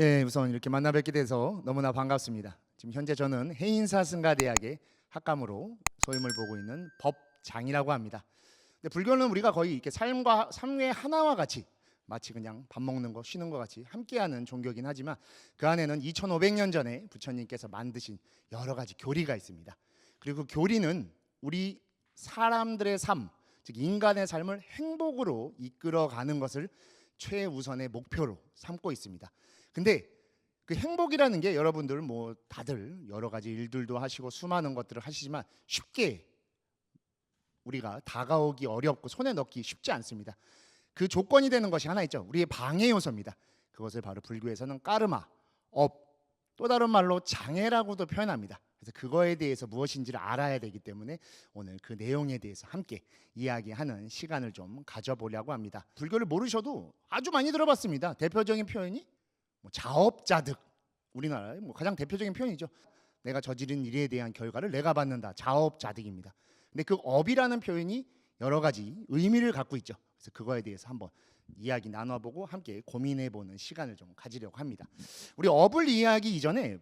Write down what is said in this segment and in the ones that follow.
예, 우선 이렇게 만나 뵙게 돼서 너무나 반갑습니다. 지금 현재 저는 해인사 승가대학의 학감으로 소임을 보고 있는 법장이라고 합니다. 근데 불교는 우리가 거의 이렇게 삶의 하나와 같이 마치 그냥 밥 먹는 거, 쉬는 거 같이 함께하는 종교긴 하지만 그 안에는 2500년 전에 부처님께서 만드신 여러 가지 교리가 있습니다. 그리고 그 교리는 우리 사람들의 삶, 즉 인간의 삶을 행복으로 이끌어가는 것을 최우선의 목표로 삼고 있습니다. 근데 그 행복이라는 게 여러분들 뭐 다들 여러 가지 일들도 하시고 수많은 것들을 하시지만 쉽게 우리가 다가오기 어렵고 손에 넣기 쉽지 않습니다. 그 조건이 되는 것이 하나 있죠. 우리의 방해 요소입니다. 그것을 바로 불교에서는 까르마, 업, 또 다른 말로 장애라고도 표현합니다. 그래서 그거에 대해서 무엇인지를 알아야 되기 때문에 오늘 그 내용에 대해서 함께 이야기하는 시간을 좀 가져보려고 합니다. 불교를 모르셔도 아주 많이 들어봤습니다. 대표적인 표현이 뭐 자업자득, 우리나라의 뭐 가장 대표적인 표현이죠. 내가 저지른 일에 대한 결과를 내가 받는다. 자업자득입니다. 근데 그 업이라는 표현이 여러 가지 의미를 갖고 있죠. 그래서 그거에 대해서 한번 이야기 나눠보고 함께 고민해보는 시간을 좀 가지려고 합니다. 우리 업을 이해하기 이전에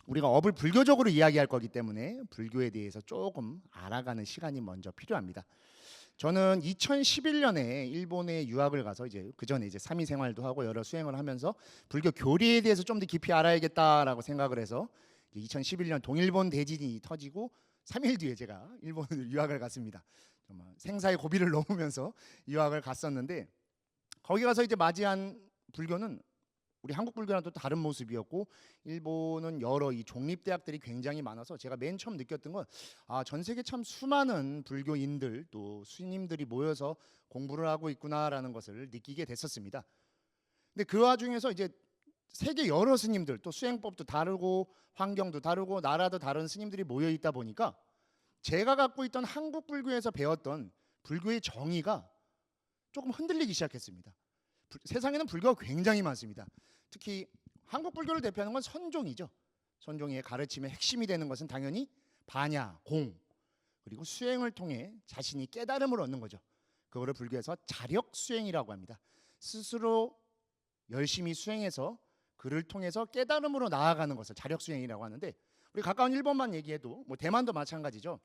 우리가 업을 불교적으로 이야기할 거기 때문에 불교에 대해서 조금 알아가는 시간이 먼저 필요합니다. 저는 2011년에 일본에 유학을 가서 이제 그 전에 이제 삼위 생활도 하고 여러 수행을 하면서 불교 교리에 대해서 좀 더 깊이 알아야겠다라고 생각을 해서 2011년 동일본 대진이 터지고 3일 뒤에 제가 일본을 유학을 갔습니다. 정말 생사의 고비를 넘으면서 유학을 갔었는데 거기 가서 이제 맞이한 불교는 우리 한국 불교랑 또 다른 모습이었고 일본은 여러 이 종립대학들이 굉장히 많아서 제가 맨 처음 느꼈던 건 전 세계 참 수많은 불교인들 또 스님들이 모여서 공부를 하고 있구나라는 것을 느끼게 됐었습니다. 근데 그 와중에서 이제 세계 여러 스님들 또 수행법도 다르고 환경도 다르고 나라도 다른 스님들이 모여 있다 보니까 제가 갖고 있던 한국 불교에서 배웠던 불교의 정의가 조금 흔들리기 시작했습니다. 세상에는 불교가 굉장히 많습니다. 특히 한국 불교를 대표하는 건 선종이죠. 선종의 가르침의 핵심이 되는 것은 당연히 반야, 공, 그리고 수행을 통해 자신이 깨달음을 얻는 거죠. 그거를 불교에서 자력 수행이라고 합니다. 스스로 열심히 수행해서 그를 통해서 깨달음으로 나아가는 것을 자력 수행이라고 하는데 우리 가까운 일본만 얘기해도 뭐 대만도 마찬가지죠.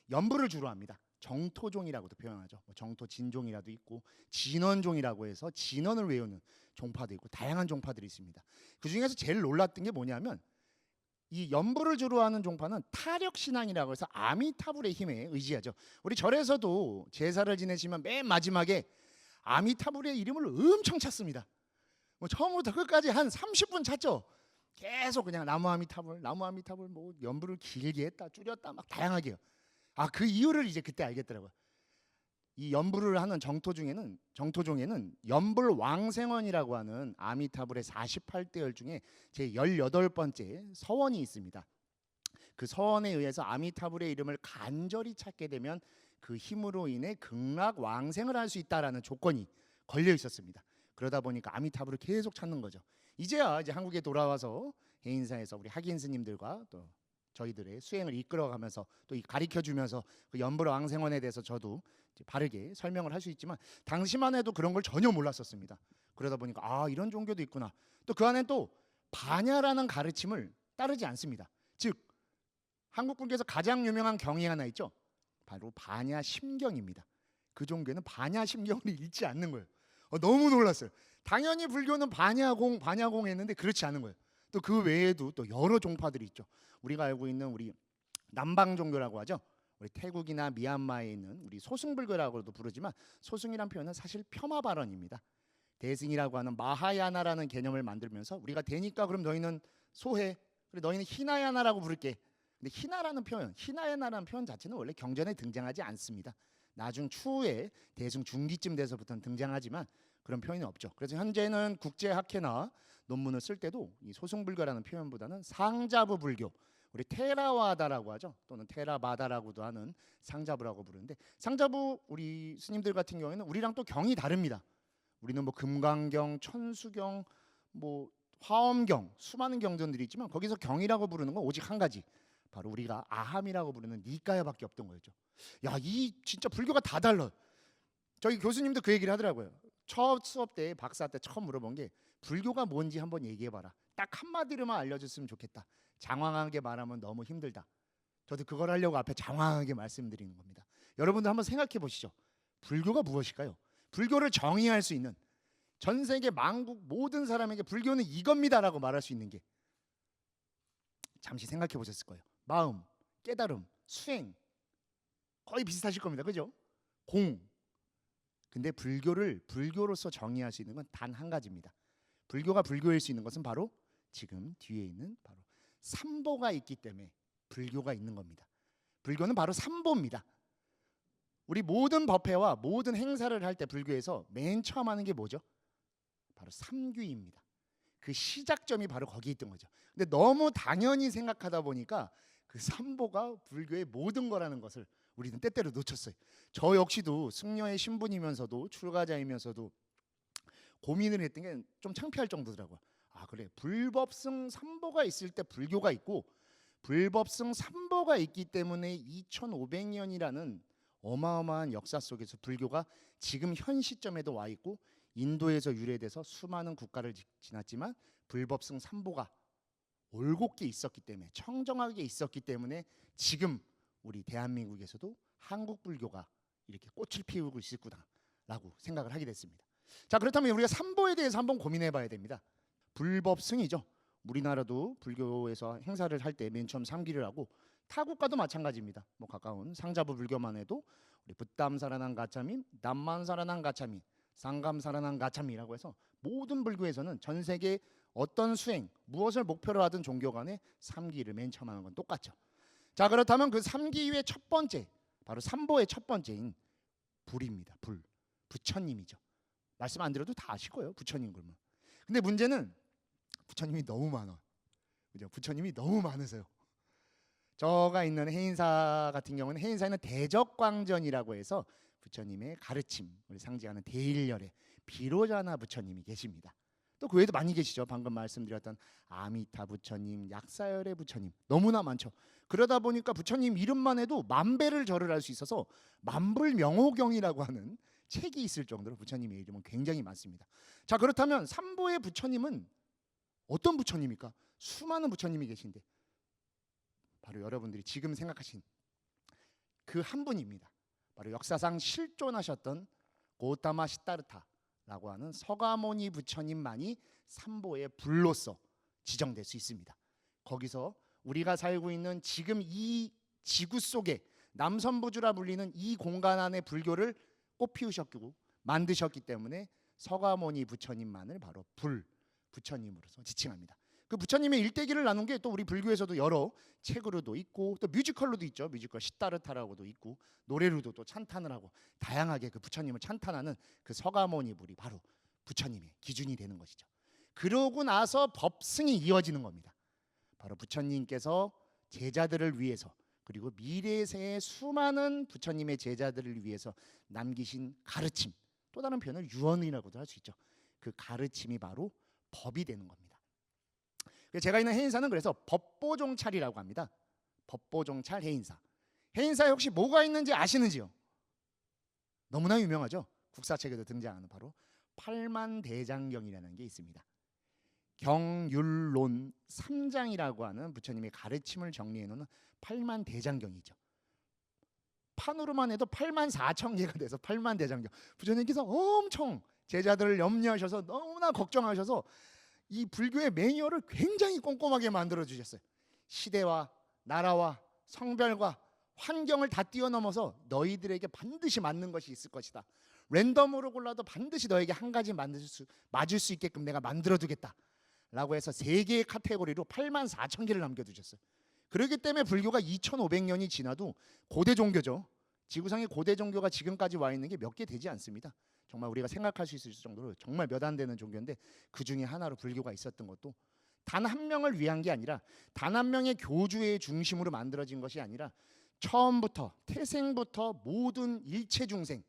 연부를 주로 합니다. 정토종이라고도 표현하죠. 뭐 정토 진종이라도 있고 진원종이라고 해서 진원을 외우는 종파도 있고 다양한 종파들이 있습니다. 그 중에서 제일 놀랐던 게 뭐냐면 이 연부를 주로 하는 종파는 타력신앙이라고 해서 아미타불의 힘에 의지하죠. 우리 절에서도 제사를 지내시면 맨 마지막에 아미타불의 이름을 엄청 찾습니다. 뭐 처음부터 끝까지 한 30분 찾죠. 계속 그냥 나무 아미타불, 나무 아미타불, 뭐 연부를 길게 했다, 줄였다, 막 다양하게요. 그 이유를 이제 그때 알겠더라고요. 이 연부를 하는 정토종에는 연불왕생원이라고 하는 아미타불의 48대열 중에 제 18번째 서원이 있습니다. 그 서원에 의해서 아미타불의 이름을 간절히 찾게 되면 그 힘으로 인해 극락왕생을 할 수 있다라는 조건이 걸려 있었습니다. 그러다 보니까 아미타불을 계속 찾는 거죠. 이제야 이제 한국에 돌아와서 해인사에서 우리 학인 스님들과 또 저희들의 수행을 이끌어가면서 또 가르쳐주면서 그 연불왕생원에 대해서 저도 바르게 설명을 할 수 있지만 당시만 해도 그런 걸 전혀 몰랐었습니다. 그러다 보니까 이런 종교도 있구나. 또 그 안에 또 반야라는 가르침을 따르지 않습니다. 즉 한국 불교에서 가장 유명한 경이 하나 있죠. 바로 반야심경입니다. 그 종교는 반야심경을 읽지 않는 거예요. 너무 놀랐어요. 당연히 불교는 반야공 했는데 그렇지 않은 거예요. 또 그 외에도 또 여러 종파들이 있죠. 우리가 알고 있는 우리 남방 종교라고 하죠. 우리 태국이나 미얀마에 있는 우리 소승불교라고도 부르지만 소승이란 표현은 사실 폄하 발언입니다. 대승이라고 하는 마하야나라는 개념을 만들면서 우리가 되니까 그럼 너희는 소해, 그래 너희는 히나야나라고 부를게. 근데 히나라는 표현, 히나야나라는 표현 자체는 원래 경전에 등장하지 않습니다. 나중 추후에 대승 중기쯤 돼서부터는 등장하지만 그런 표현이 없죠. 그래서 현재는 국제학회나 논문을 쓸 때도 이 소승불교라는 표현보다는 상자부 불교, 우리 테라와다라고 하죠. 또는 테라바다라고도 하는 상자부라고 부르는데 상자부 우리 스님들 같은 경우에는 우리랑 또 경이 다릅니다. 우리는 뭐 금강경, 천수경, 뭐 화엄경 수많은 경전들이 있지만 거기서 경이라고 부르는 건 오직 한 가지. 바로 우리가 아함이라고 부르는 니까야밖에 없던 거였죠. 이 진짜 불교가 다 달라. 저희 교수님도 그 얘기를 하더라고요. 첫 수업 때 박사 때 처음 물어본 게 불교가 뭔지 한번 얘기해봐라. 딱 한마디로만 알려줬으면 좋겠다. 장황하게 말하면 너무 힘들다. 저도 그걸 하려고 앞에 장황하게 말씀드리는 겁니다. 여러분들 한번 생각해 보시죠. 불교가 무엇일까요? 불교를 정의할 수 있는, 전 세계 만국 모든 사람에게 불교는 이겁니다라고 말할 수 있는 게, 잠시 생각해 보셨을 거예요. 마음, 깨달음, 수행, 거의 비슷하실 겁니다. 그죠? 공. 근데 불교를 불교로서 정의할 수 있는 건 단 한 가지입니다. 불교가 불교일 수 있는 것은 바로 지금 뒤에 있는 바로 삼보가 있기 때문에 불교가 있는 겁니다. 불교는 바로 삼보입니다. 우리 모든 법회와 모든 행사를 할 때 불교에서 맨 처음 하는 게 뭐죠? 바로 삼귀입니다. 그 시작점이 바로 거기에 있던 거죠. 근데 너무 당연히 생각하다 보니까 그 삼보가 불교의 모든 거라는 것을 우리는 때때로 놓쳤어요. 저 역시도 승려의 신분이면서도 출가자이면서도 고민을 했던 게 좀 창피할 정도더라고요. 아 그래, 불법승 삼보가 있을 때 불교가 있고 불법승 삼보가 있기 때문에 2500년이라는 어마어마한 역사 속에서 불교가 지금 현 시점에도 와 있고 인도에서 유래돼서 수많은 국가를 지났지만 불법승 삼보가 올곧게 있었기 때문에, 청정하게 있었기 때문에 지금 우리 대한민국에서도 한국 불교가 이렇게 꽃을 피우고 있구나라고 생각을 하게 됐습니다. 자, 그렇다면 우리가 삼보에 대해서 한번 고민해 봐야 됩니다. 불법승이죠. 우리나라도 불교에서 행사를 할 때 맨 처음 삼기를 하고, 타국가도 마찬가지입니다. 뭐 가까운 상자부 불교만 해도 우리 붓담사라난 가차미, 남만사라난 가차미, 상감사라난 가차미라고 해서 모든 불교에서는 전 세계 어떤 수행, 무엇을 목표로 하든 종교 간에 삼기를 맨 처음 하는 건 똑같죠. 자, 그렇다면 그 삼기의 첫 번째, 바로 삼보의 첫 번째인 불입니다. 불, 부처님이죠. 말씀 안 드려도 다 아실 거예요, 부처님 그러면. 근데 문제는 부처님이 너무 많아. 그죠? 부처님이 너무 많으세요. 저가 있는 해인사 같은 경우는 해인사에는 대적광전이라고 해서 부처님의 가르침을 상징하는 대일열의 비로자나 부처님이 계십니다. 또 그 외에도 많이 계시죠. 방금 말씀드렸던 아미타 부처님, 약사열의 부처님, 너무나 많죠. 그러다 보니까 부처님 이름만 해도 만배를 절을 할 수 있어서 만불명호경이라고 하는 책이 있을 정도로 부처님의 이름은 굉장히 많습니다. 자, 그렇다면 삼보의 부처님은 어떤 부처님입니까? 수많은 부처님이 계신데 바로 여러분들이 지금 생각하신 그 한 분입니다. 바로 역사상 실존하셨던 고타마 시타르타라고 하는 서가모니 부처님만이 삼보의 불로서 지정될 수 있습니다. 거기서 우리가 살고 있는 지금 이 지구 속에 남선부주라 불리는 이 공간 안에 불교를 꽃피우셨고 만드셨기 때문에 서가모니 부처님만을 바로 불 부처님으로서 지칭합니다. 그 부처님의 일대기를 나눈 게 또 우리 불교에서도 여러 책으로도 있고 또 뮤지컬로도 있죠. 뮤지컬 시타르타라고도 있고 노래로도 또 찬탄을 하고 다양하게 그 부처님을 찬탄하는 그 서가모니 불이 바로 부처님의 기준이 되는 것이죠. 그러고 나서 법승이 이어지는 겁니다. 바로 부처님께서 제자들을 위해서 그리고 미래 세의 수많은 부처님의 제자들을 위해서 남기신 가르침, 또 다른 표현을 유언이라고도 할 수 있죠. 그 가르침이 바로 법이 되는 겁니다. 제가 있는 해인사는 그래서 법보종찰이라고 합니다. 법보종찰 해인사. 해인사에 혹시 뭐가 있는지 아시는지요? 너무나 유명하죠. 국사책에도 등장하는 바로 팔만대장경이라는 게 있습니다. 경율론 3장이라고 하는 부처님의 가르침을 정리해 놓는 팔만대장경이죠. 판으로만 해도 84,000개가 돼서 팔만대장경. 부처님께서 엄청 제자들을 염려하셔서 너무나 걱정하셔서 이 불교의 매뉴얼을 굉장히 꼼꼼하게 만들어 주셨어요. 시대와 나라와 성별과 환경을 다 뛰어넘어서 너희들에게 반드시 맞는 것이 있을 것이다. 랜덤으로 골라도 반드시 너에게 한 가지 맞을 수 있게끔 내가 만들어 두겠다 라고 해서 3개의 카테고리로 84,000개를 남겨두셨어요. 그렇기 때문에 불교가 2500년이 지나도 고대 종교죠. 지구상의 고대 종교가 지금까지 와 있는 게 몇 개 되지 않습니다. 정말 우리가 생각할 수 있을 정도로 정말 몇 안 되는 종교인데 그 중에 하나로 불교가 있었던 것도 단 한 명을 위한 게 아니라 단 한 명의 교주의 중심으로 만들어진 것이 아니라 처음부터 태생부터 모든 일체 중생,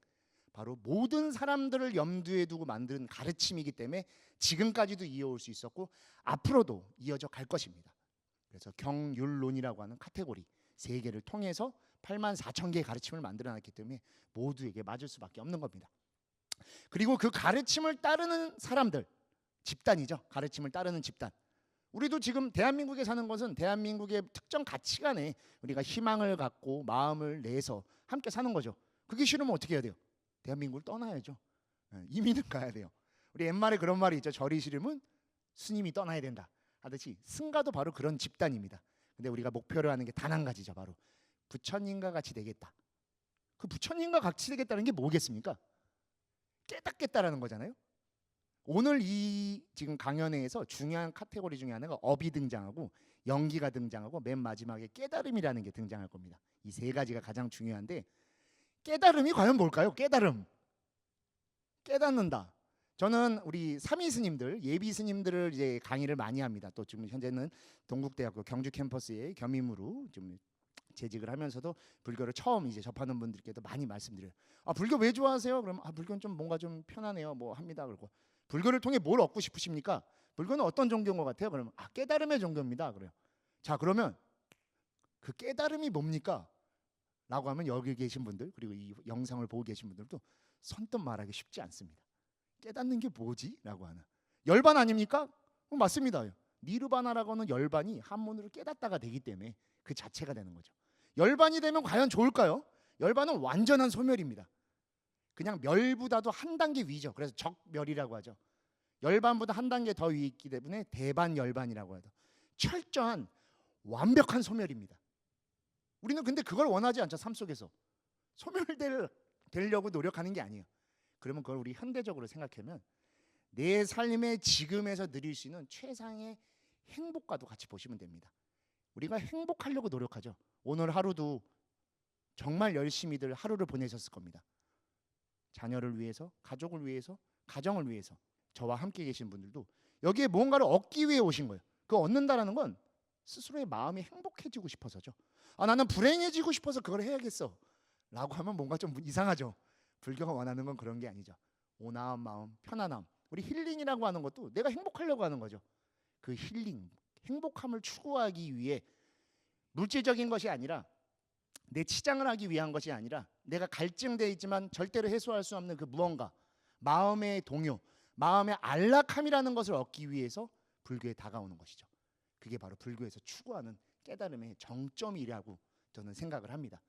바로 모든 사람들을 염두에 두고 만든 가르침이기 때문에 지금까지도 이어올 수 있었고 앞으로도 이어져 갈 것입니다. 그래서 경율론이라고 하는 카테고리 3개를 통해서 84,000개의 가르침을 만들어놨기 때문에 모두에게 맞을 수밖에 없는 겁니다. 그리고 그 가르침을 따르는 사람들, 집단이죠. 가르침을 따르는 집단. 우리도 지금 대한민국에 사는 것은 대한민국의 특정 가치관에 우리가 희망을 갖고 마음을 내서 함께 사는 거죠. 그게 싫으면 어떻게 해야 돼요? 대한민국을 떠나야죠. 이민을 가야 돼요. 우리 옛말에 그런 말이 있죠. 절이 싫으면 스님이 떠나야 된다 하듯이 승가도 바로 그런 집단입니다. 근데 우리가 목표로 하는 게 단 한 가지죠. 바로 부처님과 같이 되겠다. 그 부처님과 같이 되겠다는 게 뭐겠습니까? 깨닫겠다라는 거잖아요. 오늘 이 지금 강연회에서 중요한 카테고리 중에 하나가 업이 등장하고 연기가 등장하고 맨 마지막에 깨달음이라는 게 등장할 겁니다. 이 세 가지가 가장 중요한데 깨달음이 과연 뭘까요? 깨닫는다. 저는 우리 삼위 스님들, 예비 스님들을 이제 강의를 많이 합니다. 또 지금 현재는 동국대학교 경주 캠퍼스의 겸임으로 좀 재직을 하면서도 불교를 처음 이제 접하는 분들께도 많이 말씀드려요. 아, 불교 왜 좋아하세요? 그러면 불교는 좀 뭔가 좀 편하네요. 뭐 합니다. 그러고 불교를 통해 뭘 얻고 싶으십니까? 불교는 어떤 종교인 것 같아요? 그러면 깨달음의 종교입니다. 그래요. 자, 그러면 그 깨달음이 뭡니까? 라고 하면 여기 계신 분들 그리고 이 영상을 보고 계신 분들도 선뜻 말하기 쉽지 않습니다. 깨닫는 게 뭐지? 라고 하는 열반 아닙니까? 맞습니다. 니르바나라고 하는 열반이 한문으로 깨닫다가 되기 때문에 그 자체가 되는 거죠. 열반이 되면 과연 좋을까요? 열반은 완전한 소멸입니다. 그냥 멸보다도 한 단계 위죠. 그래서 적멸이라고 하죠. 열반보다 한 단계 더 위 있기 때문에 대반열반이라고 하죠. 철저한 완벽한 소멸입니다. 우리는 근데 그걸 원하지 않죠. 삶 속에서 소멸되려고 노력하는 게 아니에요. 그러면 그걸 우리 현대적으로 생각하면 내 삶의 지금에서 누릴 수 있는 최상의 행복과도 같이 보시면 됩니다. 우리가 행복하려고 노력하죠. 오늘 하루도 정말 열심히들 하루를 보내셨을 겁니다. 자녀를 위해서, 가족을 위해서, 가정을 위해서 저와 함께 계신 분들도 여기에 뭔가를 얻기 위해 오신 거예요. 그거 얻는다라는 건 스스로의 마음이 행복해지고 싶어서죠. 나는 불행해지고 싶어서 그걸 해야겠어 라고 하면 뭔가 좀 이상하죠. 불교가 원하는 건 그런 게 아니죠. 온화한 마음, 편안함. 우리 힐링이라고 하는 것도 내가 행복하려고 하는 거죠. 그 힐링, 행복함을 추구하기 위해 물질적인 것이 아니라 내 치장을 하기 위한 것이 아니라 내가 갈증되어 있지만 절대로 해소할 수 없는 그 무언가, 마음의 동요, 마음의 안락함이라는 것을 얻기 위해서 불교에 다가오는 것이죠. 그게 바로 불교에서 추구하는 깨달음의 정점이라고 저는 생각을 합니다.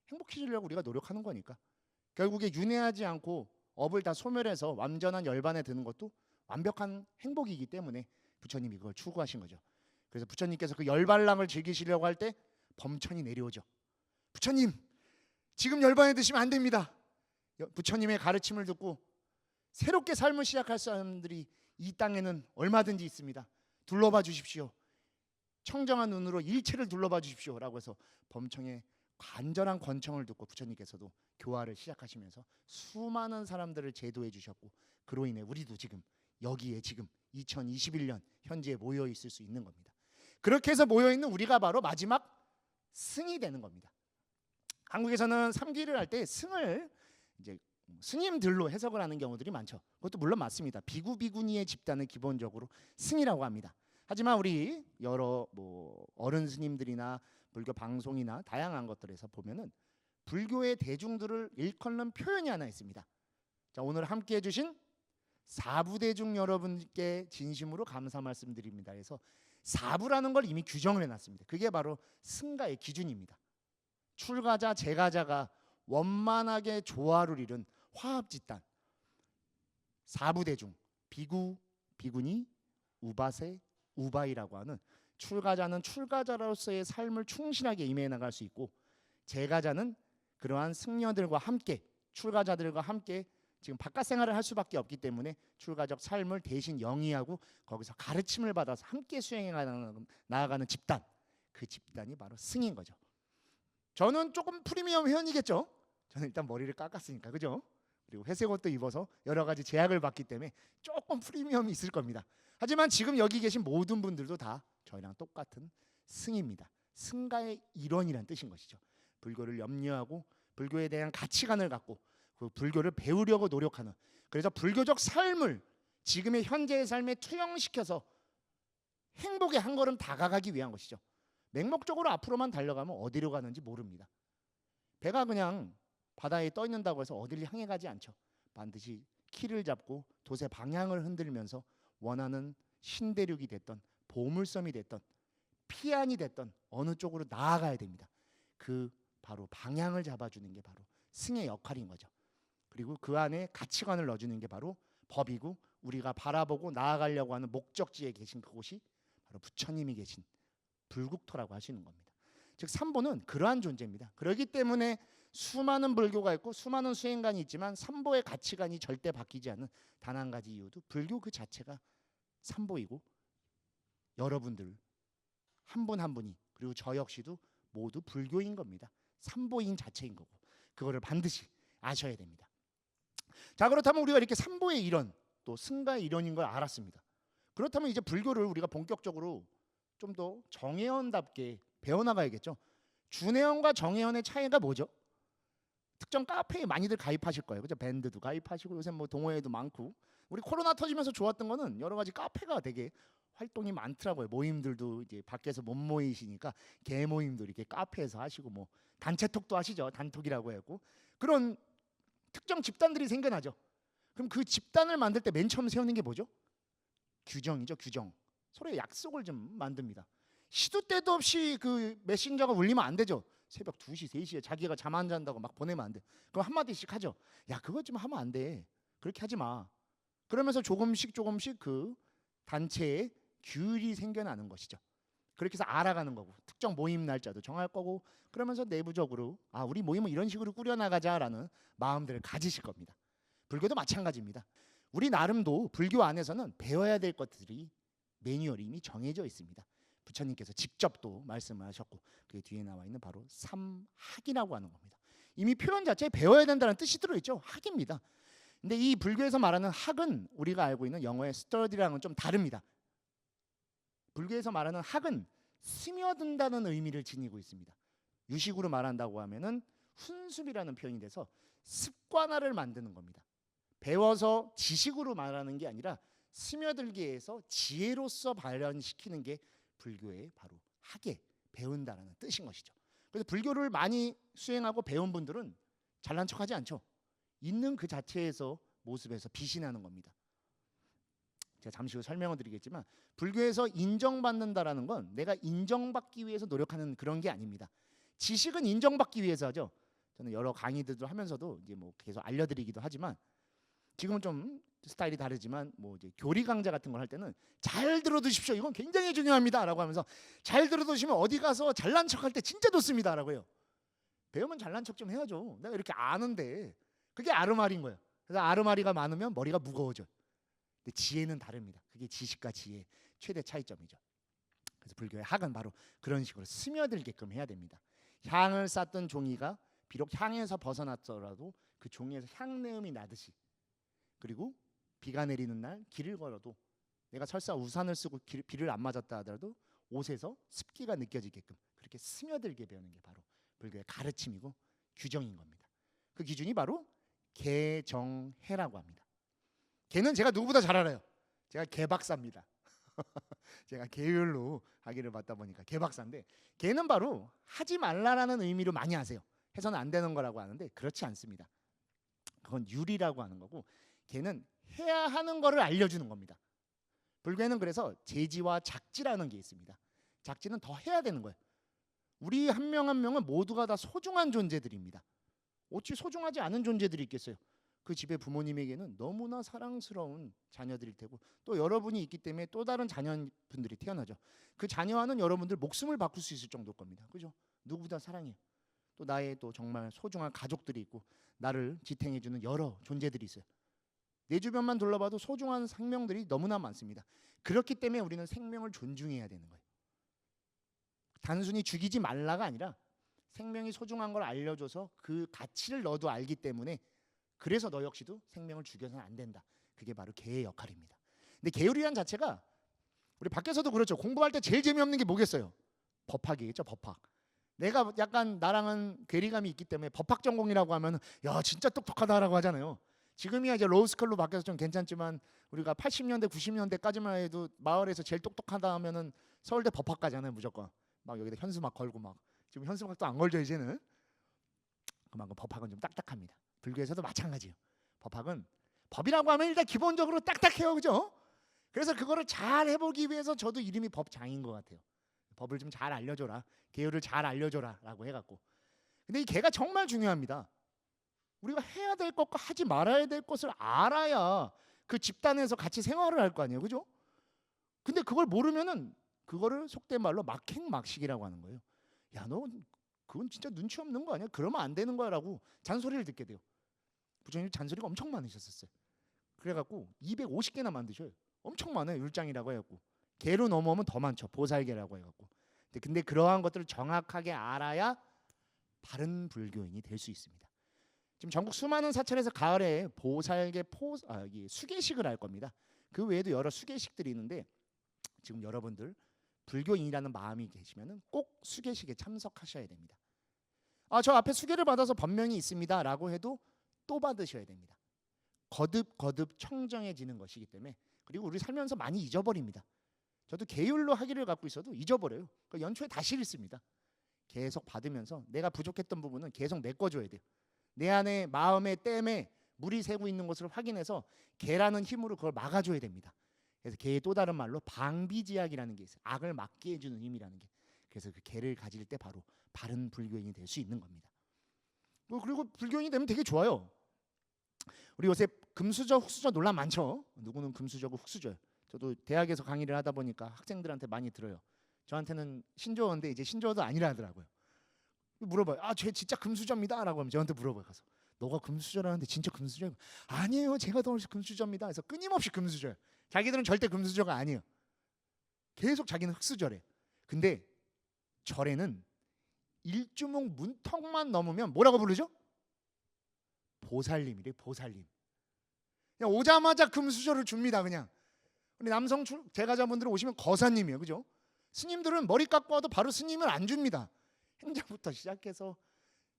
행복해지려고 우리가 노력하는 거니까 결국에 윤회하지 않고 업을 다 소멸해서 완전한 열반에 드는 것도 완벽한 행복이기 때문에 부처님이 그걸 추구하신 거죠. 그래서 부처님께서 그 열반랑을 즐기시려고 할 때 범천이 내려오죠. 부처님, 지금 열반에 드시면 안 됩니다. 부처님의 가르침을 듣고 새롭게 삶을 시작할 사람들이 이 땅에는 얼마든지 있습니다. 둘러봐 주십시오. 청정한 눈으로 일체를 둘러봐 주십시오 라고 해서 범청의 간절한 권청을 듣고 부처님께서도 교화를 시작하시면서 수많은 사람들을 제도해 주셨고 그로 인해 우리도 지금 여기에 지금 2021년 현재에 모여 있을 수 있는 겁니다. 그렇게 해서 모여 있는 우리가 바로 마지막 승이 되는 겁니다. 한국에서는 삼기를 할 때 승을 이제 스님들로 해석을 하는 경우들이 많죠. 그것도 물론 맞습니다. 비구 비구니의 집단은 기본적으로 승이라고 합니다. 하지만 우리 여러 어른 스님들이나 불교 방송이나 다양한 것들에서 보면은 불교의 대중들을 일컫는 표현이 하나 있습니다. 자, 오늘 함께 해주신 사부대중 여러분께 진심으로 감사 말씀드립니다. 그래서 사부라는 걸 이미 규정을 해놨습니다. 그게 바로 승가의 기준입니다. 출가자, 재가자가 원만하게 조화를 이룬 화합집단 사부대중, 비구, 비구니, 우바세, 우바이라고 하는 출가자는 출가자로서의 삶을 충실하게 임해 나갈 수 있고 재가자는 그러한 승려들과 함께 출가자들과 함께 지금 바깥 생활을 할 수밖에 없기 때문에 출가적 삶을 대신 영위하고 거기서 가르침을 받아서 함께 수행해 나아가는 집단, 그 집단이 바로 승인 거죠. 저는 조금 프리미엄 회원이겠죠. 저는 일단 머리를 깎았으니까, 그죠? 그리고 회색 옷도 입어서 여러 가지 제약을 받기 때문에 조금 프리미엄이 있을 겁니다. 하지만 지금 여기 계신 모든 분들도 다 저희랑 똑같은 승입니다. 승가의 일원이라는 뜻인 것이죠. 불교를 염려하고 불교에 대한 가치관을 갖고 그 불교를 배우려고 노력하는, 그래서 불교적 삶을 지금의 현재의 삶에 투영시켜서 행복의 한 걸음 다가가기 위한 것이죠. 맹목적으로 앞으로만 달려가면 어디로 가는지 모릅니다. 배가 그냥 바다에 떠 있는다고 해서 어디를 향해 가지 않죠. 반드시 키를 잡고 돛의 방향을 흔들면서 원하는 신대륙이 됐던 보물섬이 됐던 피안이 됐던 어느 쪽으로 나아가야 됩니다. 그 바로 방향을 잡아주는 게 바로 승의 역할인 거죠. 그리고 그 안에 가치관을 넣어주는 게 바로 법이고 우리가 바라보고 나아가려고 하는 목적지에 계신 그곳이 바로 부처님이 계신 불국토라고 하시는 겁니다. 즉 삼보는 그러한 존재입니다. 그렇기 때문에 수많은 불교가 있고 수많은 수행관이 있지만 삼보의 가치관이 절대 바뀌지 않는 단 한 가지 이유도 불교 그 자체가 삼보이고 여러분들 한 분 한 분이 그리고 저 역시도 모두 불교인 겁니다. 삼보인 자체인 거고 그거를 반드시 아셔야 됩니다. 자, 그렇다면 우리가 이렇게 삼보의 일원 또 승가의 일원인 걸 알았습니다. 그렇다면 이제 불교를 우리가 본격적으로 좀 더 정혜원답게 배워나가야겠죠. 준혜원과 정혜원의 차이가 뭐죠? 특정 카페에 많이들 가입하실 거예요. 그죠? 밴드도 가입하시고 요새 뭐 동호회도 많고 우리 코로나 터지면서 좋았던 거는 여러 가지 카페가 되게 활동이 많더라고요. 모임들도 이제 밖에서 못 모이시니까 개 모임도 이렇게 카페에서 하시고 뭐 단체톡도 하시죠. 단톡이라고 했고 그런 특정 집단들이 생겨나죠. 그럼 그 집단을 만들 때 맨 처음 세우는 게 뭐죠? 규정이죠. 규정. 서로의 약속을 좀 만듭니다. 시도 때도 없이 그 메신저가 울리면 안 되죠. 새벽 2시, 3시에 자기가 잠 안 잔다고 막 보내면 안 돼. 그럼 한마디씩 하죠. 야, 그거 좀 하면 안 돼. 그렇게 하지 마. 그러면서 조금씩 그 단체의 규율이 생겨나는 것이죠. 그렇게 해서 알아가는 거고 특정 모임 날짜도 정할 거고 그러면서 내부적으로 아, 우리 모임은 이런 식으로 꾸려나가자라는 마음들을 가지실 겁니다. 불교도 마찬가지입니다. 우리 나름도 불교 안에서는 배워야 될 것들이 매뉴얼이 이미 정해져 있습니다. 부처님께서 직접 또 말씀을 하셨고 그 뒤에 나와 있는 바로 삼학이라고 하는 겁니다. 이미 표현 자체에 배워야 된다는 뜻이 들어있죠. 학입니다. 근데 이 불교에서 말하는 학은 우리가 알고 있는 영어의 study랑은 좀 다릅니다. 불교에서 말하는 학은 스며든다는 의미를 지니고 있습니다. 유식으로 말한다고 하면은 훈습이라는 표현이 돼서 습관화를 만드는 겁니다. 배워서 지식으로 말하는 게 아니라 스며들게 해서 지혜로서 발현시키는 게 불교의 바로 학에 배운다라는 뜻인 것이죠. 그래서 불교를 많이 수행하고 배운 분들은 잘난 척하지 않죠. 있는 그 자체에서 모습에서 빛이 나는 겁니다. 제가 잠시 후 설명을 드리겠지만 불교에서 인정받는다라는 건 내가 인정받기 위해서 노력하는 그런 게 아닙니다. 지식은 인정받기 위해서 하죠. 저는 여러 강의들도 하면서도 이제 뭐 계속 알려드리기도 하지만 지금은 좀 스타일이 다르지만 뭐 이제 교리 강좌 같은 걸 할 때는 잘 들어두십시오. 이건 굉장히 중요합니다라고 하면서 잘 들어두시면 어디 가서 잘난 척할 때 진짜 좋습니다라고 해요. 배우면 잘난 척 좀 해야죠. 내가 이렇게 아는데 그게 아르마리인 거예요. 그래서 아르마리가 많으면 머리가 무거워져요. 근데 지혜는 다릅니다. 그게 지식과 지혜의 최대 차이점이죠. 그래서 불교의 학은 바로 그런 식으로 스며들게끔 해야 됩니다. 향을 쌓던 종이가 비록 향에서 벗어났더라도 그 종이에서 향내음이 나듯이 그리고 비가 내리는 날 길을 걸어도 내가 설사 우산을 쓰고 비를 안 맞았다 하더라도 옷에서 습기가 느껴지게끔 그렇게 스며들게 배우는 게 바로 불교의 가르침이고 규정인 겁니다. 그 기준이 바로 개정해라고 합니다. 개는 제가 누구보다 잘 알아요. 제가 개박사입니다. 제가 계율로 학위를 받다 보니까 개박사인데 개는 바로 하지 말라라는 의미로 많이 하세요. 해서는 안 되는 거라고 하는데 그렇지 않습니다. 그건 율이라고 하는 거고 개는 해야 하는 거를 알려주는 겁니다. 불교에는 그래서 제지와 작지라는 게 있습니다. 작지는 더 해야 되는 거예요. 우리 한 명 한 명은 모두가 다 소중한 존재들입니다. 어찌 소중하지 않은 존재들이 있겠어요. 그 집의 부모님에게는 너무나 사랑스러운 자녀들일 테고 또 여러분이 있기 때문에 또 다른 자녀분들이 태어나죠. 그 자녀와는 여러분들 목숨을 바꿀 수 있을 정도일 겁니다. 그죠? 누구보다 사랑해요. 또 나의 또 정말 소중한 가족들이 있고 나를 지탱해주는 여러 존재들이 있어요. 내 주변만 둘러봐도 소중한 생명들이 너무나 많습니다. 그렇기 때문에 우리는 생명을 존중해야 되는 거예요. 단순히 죽이지 말라가 아니라 생명이 소중한 걸 알려줘서 그 가치를 너도 알기 때문에 그래서 너 역시도 생명을 죽여서는 안 된다. 그게 바로 개의 역할입니다. 근데 계율이란 자체가 우리 밖에서도 그렇죠. 공부할 때 제일 재미없는 게 뭐겠어요? 법학이겠죠. 법학. 내가 약간 나랑은 괴리감이 있기 때문에 법학 전공이라고 하면 야 진짜 똑똑하다라고 하잖아요. 지금이야 이제 로우스쿨로 바뀌어서 좀 괜찮지만 우리가 80년대 90년대까지만 해도 마을에서 제일 똑똑하다 하면은 서울대 법학과잖아요. 무조건 막 여기다 현수 막 걸고 막 지금 현수막도 안 걸죠 이제는. 그만큼 법학은 좀 딱딱합니다. 불교에서도 마찬가지예요. 법학은 법이라고 하면 일단 기본적으로 딱딱해요. 그죠? 그래서 그거를 잘 해보기 위해서 저도 이름이 법장인 것 같아요. 법을 좀 잘 알려줘라, 계율을 잘 알려줘라라고 해갖고. 근데 이 개가 정말 중요합니다. 우리가 해야 될 것과 하지 말아야 될 것을 알아야 그 집단에서 같이 생활을 할 거 아니에요, 그죠? 근데 그걸 모르면은 그거를 속된 말로 막행막식이라고 하는 거예요. 야, 너 그건 진짜 눈치 없는 거 아니야? 그러면 안 되는 거야라고 잔소리를 듣게 돼요. 부처님 잔소리가 엄청 많으셨었어요. 그래갖고 250개나 만드셔요. 엄청 많아요. 율장이라고 해갖고 개로 넘어오면 더 많죠. 보살개라고 해갖고. 근데 그러한 것들을 정확하게 알아야 바른 불교인이 될 수 있습니다. 지금 전국 수많은 사찰에서 가을에 보살개 수계식을 할 겁니다. 그 외에도 여러 수계식들이 있는데 지금 여러분들 불교인이라는 마음이 계시면은 꼭 수계식에 참석하셔야 됩니다. 저 앞에 수계를 받아서 법명이 있습니다라고 해도 또 받으셔야 됩니다. 거듭 청정해지는 것이기 때문에. 그리고 우리 살면서 많이 잊어버립니다. 저도 계율로 학위를 갖고 있어도 잊어버려요. 그러니까 연초에 다시 읽습니다. 계속 받으면서 내가 부족했던 부분은 계속 메꿔줘야 돼요. 내 안에 마음의 댐에 물이 새고 있는 것을 확인해서 개라는 힘으로 그걸 막아줘야 됩니다. 그래서 개의 또 다른 말로 방비지약이라는 게 있어요. 악을 막게 해주는 힘이라는 게. 그래서 그 개를 가질 때 바로 바른 불교인이 될 수 있는 겁니다. 그리고 불교인이 되면 되게 좋아요. 우리 요새 금수저, 흙수저 논란 많죠. 누구는 금수저고 흙수저예요. 저도 대학에서 강의를 하다 보니까 학생들한테 많이 들어요. 저한테는 신조어인데 이제 신조어도 아니라 하더라고요. 물어봐요. 쟤 진짜 금수저입니다라고 하면 저한테 물어봐요. 가서 너가 금수저라는데 진짜 금수저예요? 아니에요. 제가 더 금수저입니다. 그래서 끊임없이 금수저예요. 자기들은 절대 금수저가 아니에요. 계속 자기는 흙수저래. 근데 절에는 일주목 문턱만 넘으면 뭐라고 부르죠? 보살님이래. 보살님. 그냥 오자마자 금수저를 줍니다. 그냥. 우리 남성 제가자분들 오시면 거사님이에요. 그죠? 스님들은 머리 깎고 와도 바로 스님을 안 줍니다. 행자부터 시작해서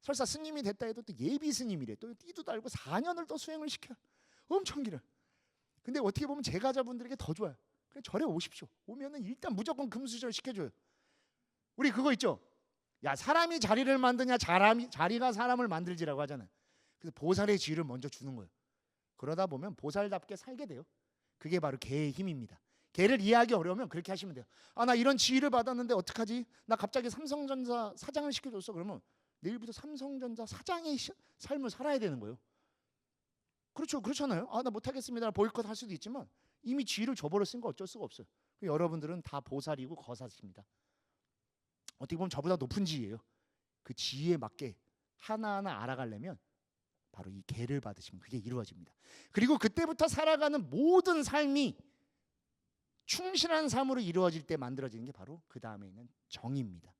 설사 스님이 됐다 해도 또 예비 스님이래. 또 띠도 달고 4년을 또 수행을 시켜요. 엄청 길어요. 근데 어떻게 보면 제가자분들에게 더 좋아요. 그냥 절에 오십시오. 오면은 일단 무조건 금수저를 시켜줘요. 우리 그거 있죠? 야, 사람이 자리를 만드냐 자리가 사람을 만들지라고 하잖아요. 그래서 보살의 지위를 먼저 주는 거예요. 그러다 보면 보살답게 살게 돼요. 그게 바로 개의 힘입니다. 개를 이해하기 어려우면 그렇게 하시면 돼요. 나 이런 지위를 받았는데 어떡하지? 나 갑자기 삼성전자 사장을 시켜줬어. 그러면 내일부터 삼성전자 사장의 삶을 살아야 되는 거예요. 그렇죠, 그렇잖아요. 나 못하겠습니다. 보이콧 할 수도 있지만 이미 지위를 줘버렸으니까 어쩔 수가 없어요. 여러분들은 다 보살이고 거사십니다. 어떻게 보면 저보다 높은 지위예요. 그 지위에 맞게 하나하나 알아가려면 바로 이 개를 받으시면 그게 이루어집니다. 그리고 그때부터 살아가는 모든 삶이 충실한 삶으로 이루어질 때 만들어지는 게 바로 그 다음에 있는 정입니다.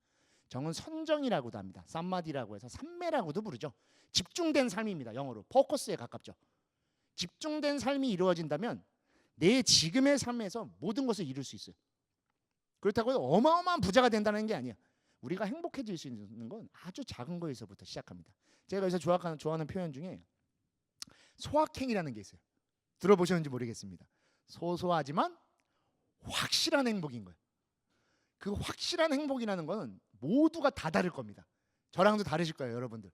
정은 선정이라고도 합니다. 삼마디라고 해서 삼매라고도 부르죠. 집중된 삶입니다. 영어로 포커스에 가깝죠. 집중된 삶이 이루어진다면 내 지금의 삶에서 모든 것을 이룰 수 있어요. 그렇다고 해서 어마어마한 부자가 된다는 게 아니야. 우리가 행복해질 수 있는 건 아주 작은 거에서부터 시작합니다. 제가 여기서 좋아하는 표현 중에 소확행이라는 게 있어요. 들어보셨는지 모르겠습니다. 소소하지만 확실한 행복인 거예요. 그 확실한 행복이라는 거는 모두가 다 다를 겁니다. 저랑도 다르실 거예요, 여러분들.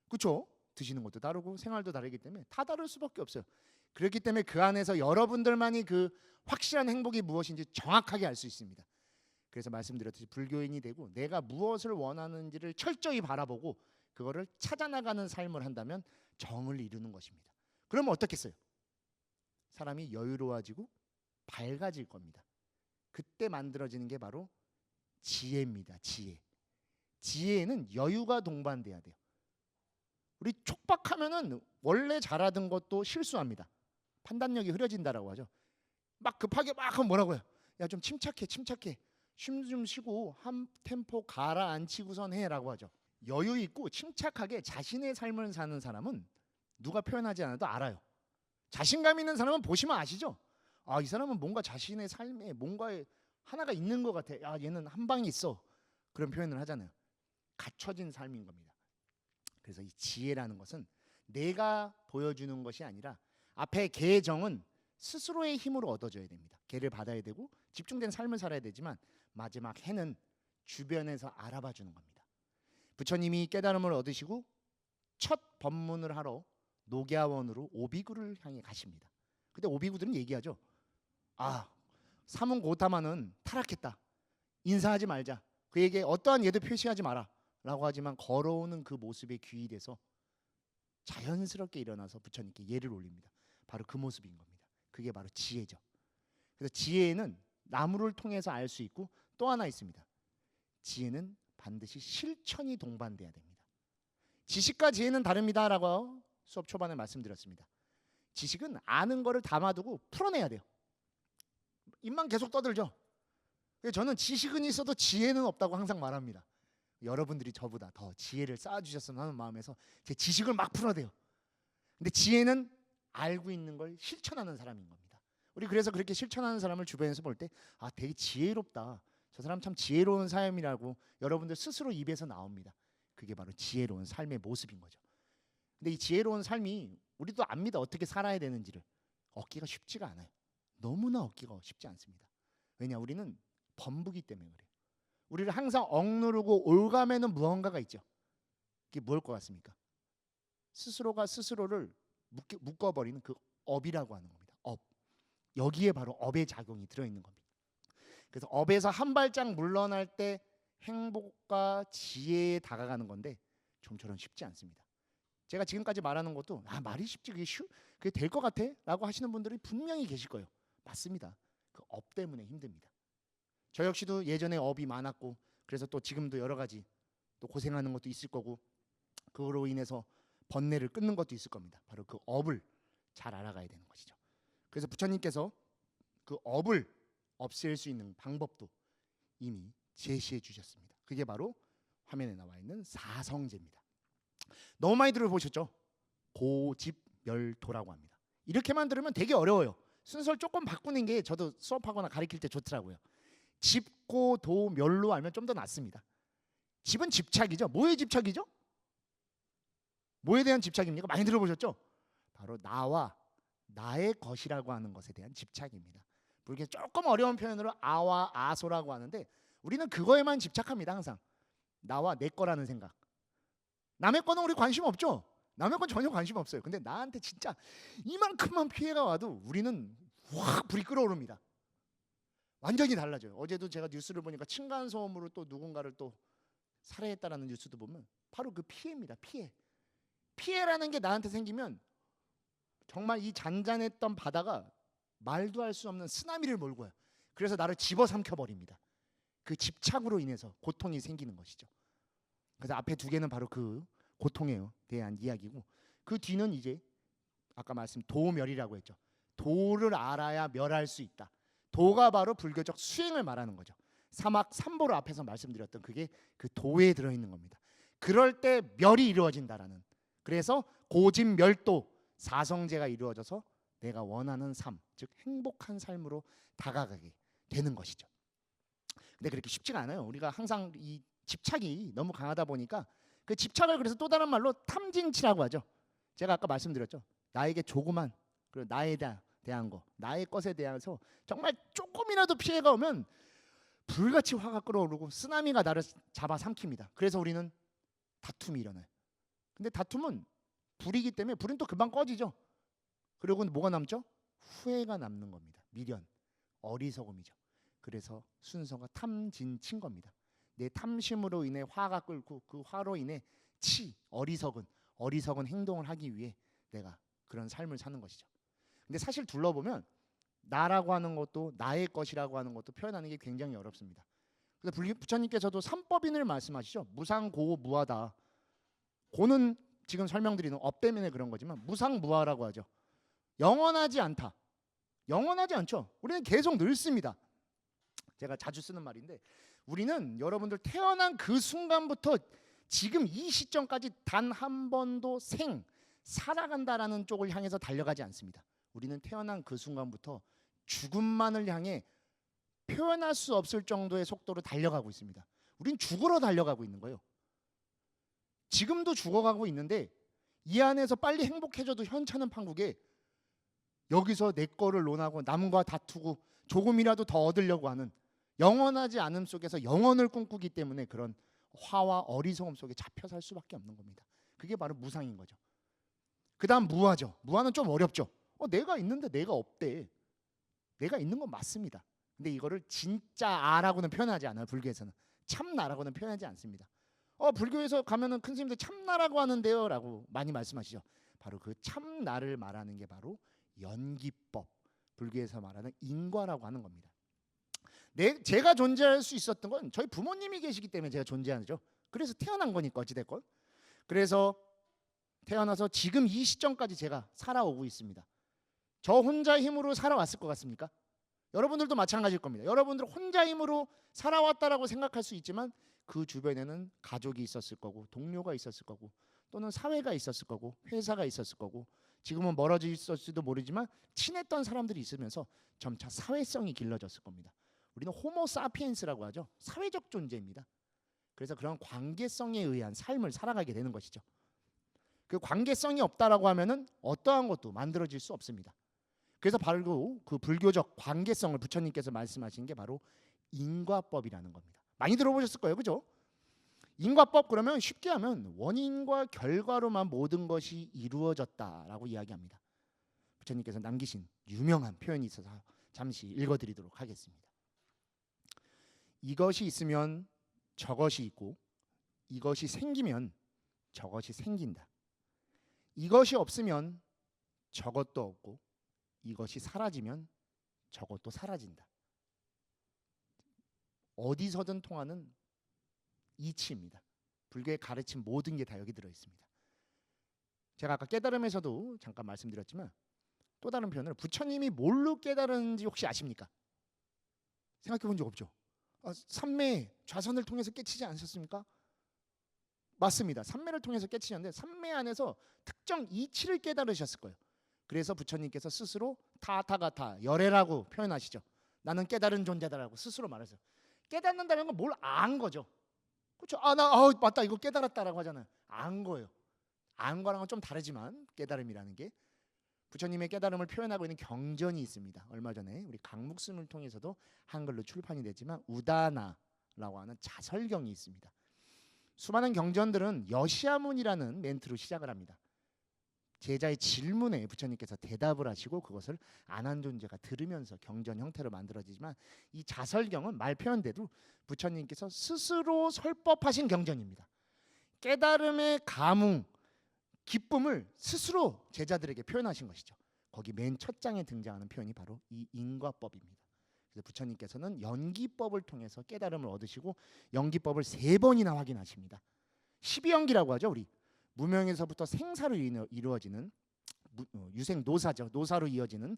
그렇죠? 드시는 것도 다르고 생활도 다르기 때문에 다 다를 수밖에 없어요. 그렇기 때문에 그 안에서 여러분들만이 그 확실한 행복이 무엇인지 정확하게 알 수 있습니다. 그래서 말씀드렸듯이 불교인이 되고 내가 무엇을 원하는지를 철저히 바라보고 그거를 찾아나가는 삶을 한다면 정을 이루는 것입니다. 그러면 어떻겠어요? 사람이 여유로워지고 밝아질 겁니다. 그때 만들어지는 게 바로 지혜입니다. 지혜. 지혜에는 여유가 동반돼야 돼요. 우리 촉박하면은 원래 잘하던 것도 실수합니다. 판단력이 흐려진다라고 하죠. 막 급하게 막 하면 뭐라고 해요? 야, 좀 침착해. 쉼 좀 쉬고 한 템포 가라앉히고선 해라고 하죠. 여유 있고 침착하게 자신의 삶을 사는 사람은 누가 표현하지 않아도 알아요. 자신감 있는 사람은 보시면 아시죠? 이 사람은 뭔가 자신의 삶에 뭔가에 하나가 있는 것 같아. 야, 얘는 한 방이 있어. 그런 표현을 하잖아요. 갖춰진 삶인 겁니다. 그래서 이 지혜라는 것은 내가 보여주는 것이 아니라 앞에 개의 정은 스스로의 힘으로 얻어져야 됩니다. 개를 받아야 되고 집중된 삶을 살아야 되지만 마지막 해는 주변에서 알아봐 주는 겁니다. 부처님이 깨달음을 얻으시고 첫 법문을 하러 녹야원으로 오비구를 향해 가십니다. 근데 오비구들은 얘기하죠. 아, 사문 고타마는 타락했다. 인사하지 말자. 그에게 어떠한 예도 표시하지 마라. 라고 하지만 걸어오는 그 모습에 귀의돼서 자연스럽게 일어나서 부처님께 예를 올립니다. 바로 그 모습인 겁니다. 그게 바로 지혜죠. 그래서 지혜는 나무를 통해서 알 수 있고 또 하나 있습니다. 지혜는 반드시 실천이 동반돼야 됩니다. 지식과 지혜는 다릅니다라고 수업 초반에 말씀드렸습니다. 지식은 아는 거를 담아두고 풀어내야 돼요. 입만 계속 떠들죠. 저는 지식은 있어도 지혜는 없다고 항상 말합니다. 여러분들이 저보다 더 지혜를 쌓아주셨으면 하는 마음에서 제 지식을 막 풀어대요. 근데 지혜는 알고 있는 걸 실천하는 사람인 겁니다. 우리 그래서 그렇게 실천하는 사람을 주변에서 볼 때 아, 되게 지혜롭다. 저 사람 참 지혜로운 삶이라고 여러분들 스스로 입에서 나옵니다. 그게 바로 지혜로운 삶의 모습인 거죠. 근데 이 지혜로운 삶이 우리도 압니다. 어떻게 살아야 되는지를. 얻기가 쉽지가 않아요. 너무나 얻기가 쉽지 않습니다. 왜냐, 우리는 범부기 때문에 그래요. 우리를 항상 억누르고 올가매는 무언가가 있죠. 그게 무엇일 것 같습니까? 스스로가 스스로를 묶어버리는 그 업이라고 하는 겁니다. 업. 여기에 바로 업의 작용이 들어있는 겁니다. 그래서 업에서 한 발짝 물러날 때 행복과 지혜에 다가가는 건데 좀처럼 쉽지 않습니다. 제가 지금까지 말하는 것도 말이 쉽지, 그게 될 것 같아? 라고 하시는 분들이 분명히 계실 거예요. 맞습니다. 그 업 때문에 힘듭니다. 저 역시도 예전에 업이 많았고 그래서 또 지금도 여러 가지 또 고생하는 것도 있을 거고 그거로 인해서 번뇌를 끊는 것도 있을 겁니다. 바로 그 업을 잘 알아가야 되는 것이죠. 그래서 부처님께서 그 업을 없앨 수 있는 방법도 이미 제시해 주셨습니다. 그게 바로 화면에 나와 있는 사성제입니다. 너무 많이 들어보셨죠? 고집멸도라고 합니다. 이렇게만 들으면 되게 어려워요. 순서를 조금 바꾸는 게 저도 수업하거나 가르칠 때 좋더라고요. 집고도멸로 알면 좀 더 낫습니다. 집은 집착이죠. 뭐의 집착이죠? 뭐에 대한 집착입니까? 많이 들어보셨죠? 바로 나와 나의 것이라고 하는 것에 대한 집착입니다. 불교 조금 어려운 표현으로 아와 아소라고 하는데 우리는 그거에만 집착합니다. 항상 나와 내 거라는 생각. 남의 거는 우리 관심 없죠. 남의 건 전혀 관심 없어요. 근데 나한테 진짜 이만큼만 피해가 와도 우리는 확 불이 끓어오릅니다. 완전히 달라져요. 어제도 제가 뉴스를 보니까 층간소음으로 또 누군가를 또 살해했다라는 뉴스도 보면 바로 그 피해입니다. 피해라는 게 나한테 생기면 정말 이 잔잔했던 바다가 말도 할 수 없는 쓰나미를 몰고 와요. 그래서 나를 집어삼켜 버립니다. 그 집착으로 인해서 고통이 생기는 것이죠. 그래서 앞에 두 개는 바로 그 고통에 대한 이야기고 그 뒤는 이제 아까 말씀 도멸이라고 했죠. 도를 알아야 멸할 수 있다. 도가 바로 불교적 수행을 말하는 거죠. 사막 삼보로 앞에서 말씀드렸던 그게 그 도에 들어있는 겁니다. 그럴 때 멸이 이루어진다라는. 그래서 고집멸도 사성제가 이루어져서 내가 원하는 삶, 즉 행복한 삶으로 다가가게 되는 것이죠. 근데 그렇게 쉽지가 않아요. 우리가 항상 이 집착이 너무 강하다 보니까 그 집착을 그래서 또 다른 말로 탐진치라고 하죠. 제가 아까 말씀드렸죠. 나에게 조그만 그리고 나에 대한 거, 나의 것에 대해서 정말 조금이라도 피해가 오면 불같이 화가 끓어오르고 쓰나미가 나를 잡아삼킵니다. 그래서 우리는 다툼이 일어나요. 근데 다툼은 불이기 때문에 불은 또 금방 꺼지죠. 그리고 뭐가 남죠? 후회가 남는 겁니다. 미련, 어리석음이죠. 그래서 순서가 탐진친 겁니다. 내 탐심으로 인해 화가 끓고 그 화로 인해 어리석은 행동을 하기 위해 내가 그런 삶을 사는 것이죠. 근데 사실 둘러보면 나라고 하는 것도 나의 것이라고 하는 것도 표현하는 게 굉장히 어렵습니다. 그래서 부처님께서도 삼법인을 말씀하시죠. 무상고무하다. 고는 지금 설명드리는 업 때문에 그런 거지만 무상무하라고 하죠. 영원하지 않다. 영원하지 않죠. 우리는 계속 늙습니다. 제가 자주 쓰는 말인데 우리는 여러분들 태어난 그 순간부터 지금 이 시점까지 단 한 번도 살아간다라는 쪽을 향해서 달려가지 않습니다. 우리는 태어난 그 순간부터 죽음만을 향해 표현할 수 없을 정도의 속도로 달려가고 있습니다. 우린 죽으러 달려가고 있는 거예요. 지금도 죽어가고 있는데 이 안에서 빨리 행복해져도 현찮은 판국에 여기서 내 거를 논하고 남과 다투고 조금이라도 더 얻으려고 하는 영원하지 않음 속에서 영원을 꿈꾸기 때문에 그런 화와 어리석음 속에 잡혀 살 수밖에 없는 겁니다. 그게 바로 무상인 거죠. 그 다음 무아죠. 무아는 좀 어렵죠. 내가 있는데 내가 없대. 내가 있는 건 맞습니다. 근데 이거를 진짜 아라고는 표현하지 않아요. 불교에서는 참나라고는 표현하지 않습니다. 불교에서 가면은 큰 스님들 참나라고 하는데요 라고 많이 말씀하시죠. 바로 그 참나를 말하는 게 바로 연기법, 불교에서 말하는 인과라고 하는 겁니다. 제가 존재할 수 있었던 건 저희 부모님이 계시기 때문에 제가 존재하죠. 그래서 태어난 거니까 어찌됐건. 그래서 태어나서 지금 이 시점까지 제가 살아오고 있습니다. 저 혼자 힘으로 살아왔을 것 같습니까? 여러분들도 마찬가지일 겁니다. 여러분들 혼자 힘으로 살아왔다라고 생각할 수 있지만 그 주변에는 가족이 있었을 거고, 동료가 있었을 거고, 또는 사회가 있었을 거고, 회사가 있었을 거고, 지금은 멀어져 있었을지도 모르지만 친했던 사람들이 있으면서 점차 사회성이 길러졌을 겁니다. 우리는 호모 사피엔스라고 하죠. 사회적 존재입니다. 그래서 그런 관계성에 의한 삶을 살아가게 되는 것이죠. 그 관계성이 없다라고 하면은 어떠한 것도 만들어질 수 없습니다. 그래서 바로 그 불교적 관계성을 부처님께서 말씀하신 게 바로 인과법이라는 겁니다. 많이 들어보셨을 거예요, 그죠? 인과법 그러면 쉽게 하면 원인과 결과로만 모든 것이 이루어졌다라고 이야기합니다. 부처님께서 남기신 유명한 표현이 있어서 잠시 읽어드리도록 하겠습니다. 이것이 있으면 저것이 있고, 이것이 생기면 저것이 생긴다. 이것이 없으면 저것도 없고, 이것이 사라지면 저것도 사라진다. 어디서든 통하는 이치입니다. 불교의 가르침 모든 게 다 여기 들어 있습니다. 제가 아까 깨달음에서도 잠깐 말씀드렸지만 또 다른 표현을 부처님이 뭘로 깨달은지 혹시 아십니까? 생각해 본 적 없죠? 삼매 좌선을 통해서 깨치지 않으셨습니까? 맞습니다. 삼매를 통해서 깨치셨는데 삼매 안에서 특정 이치를 깨달으셨을 거예요. 그래서 부처님께서 스스로 타타가타 열애라고 표현하시죠. 나는 깨달은 존재다라고 스스로 말하세요. 깨닫는다는 건 뭘 안 거죠. 그렇죠? 맞다 이거 깨달았다라고 하잖아요. 안 거예요. 안 거랑은 좀 다르지만 깨달음이라는 게 부처님의 깨달음을 표현하고 있는 경전이 있습니다. 얼마 전에 우리 강묵스님을 통해서도 한글로 출판이 됐지만 우다나라고 하는 자설경이 있습니다. 수많은 경전들은 여시아문이라는 멘트로 시작을 합니다. 제자의 질문에 부처님께서 대답을 하시고 그것을 안한 존재가 들으면서 경전 형태로 만들어지지만 이 자설경은 말 표현대로 부처님께서 스스로 설법하신 경전입니다. 깨달음의 감흥, 기쁨을 스스로 제자들에게 표현하신 것이죠. 거기 맨 첫 장에 등장하는 표현이 바로 이 인과법입니다. 그래서 부처님께서는 연기법을 통해서 깨달음을 얻으시고 연기법을 3번이나 확인하십니다. 12연기라고 하죠. 우리 무명에서부터 생사로 이루어지는 유생 노사죠. 노사로 이어지는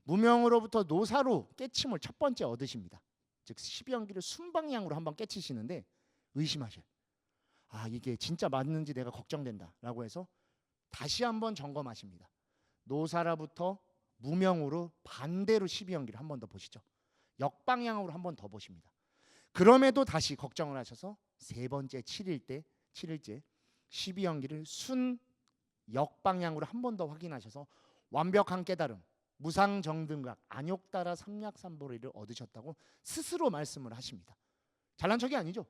무명으로부터 노사로 깨침을 첫 번째 얻으십니다. 즉 12연기를 순방향으로 한번 깨치시는데 의심하셔요. 이게 진짜 맞는지 내가 걱정된다라고 해서 다시 한번 점검하십니다. 노사라부터 무명으로 반대로 12연기를 한 번 더 보시죠. 역방향으로 한 번 더 보십니다. 그럼에도 다시 걱정을 하셔서 3번째 7일째 12연기를 순 역방향으로 한 번 더 확인하셔서 완벽한 깨달음, 무상정등각, 안욕따라 삼약삼보리를 얻으셨다고 스스로 말씀을 하십니다. 잘난 척이 아니죠.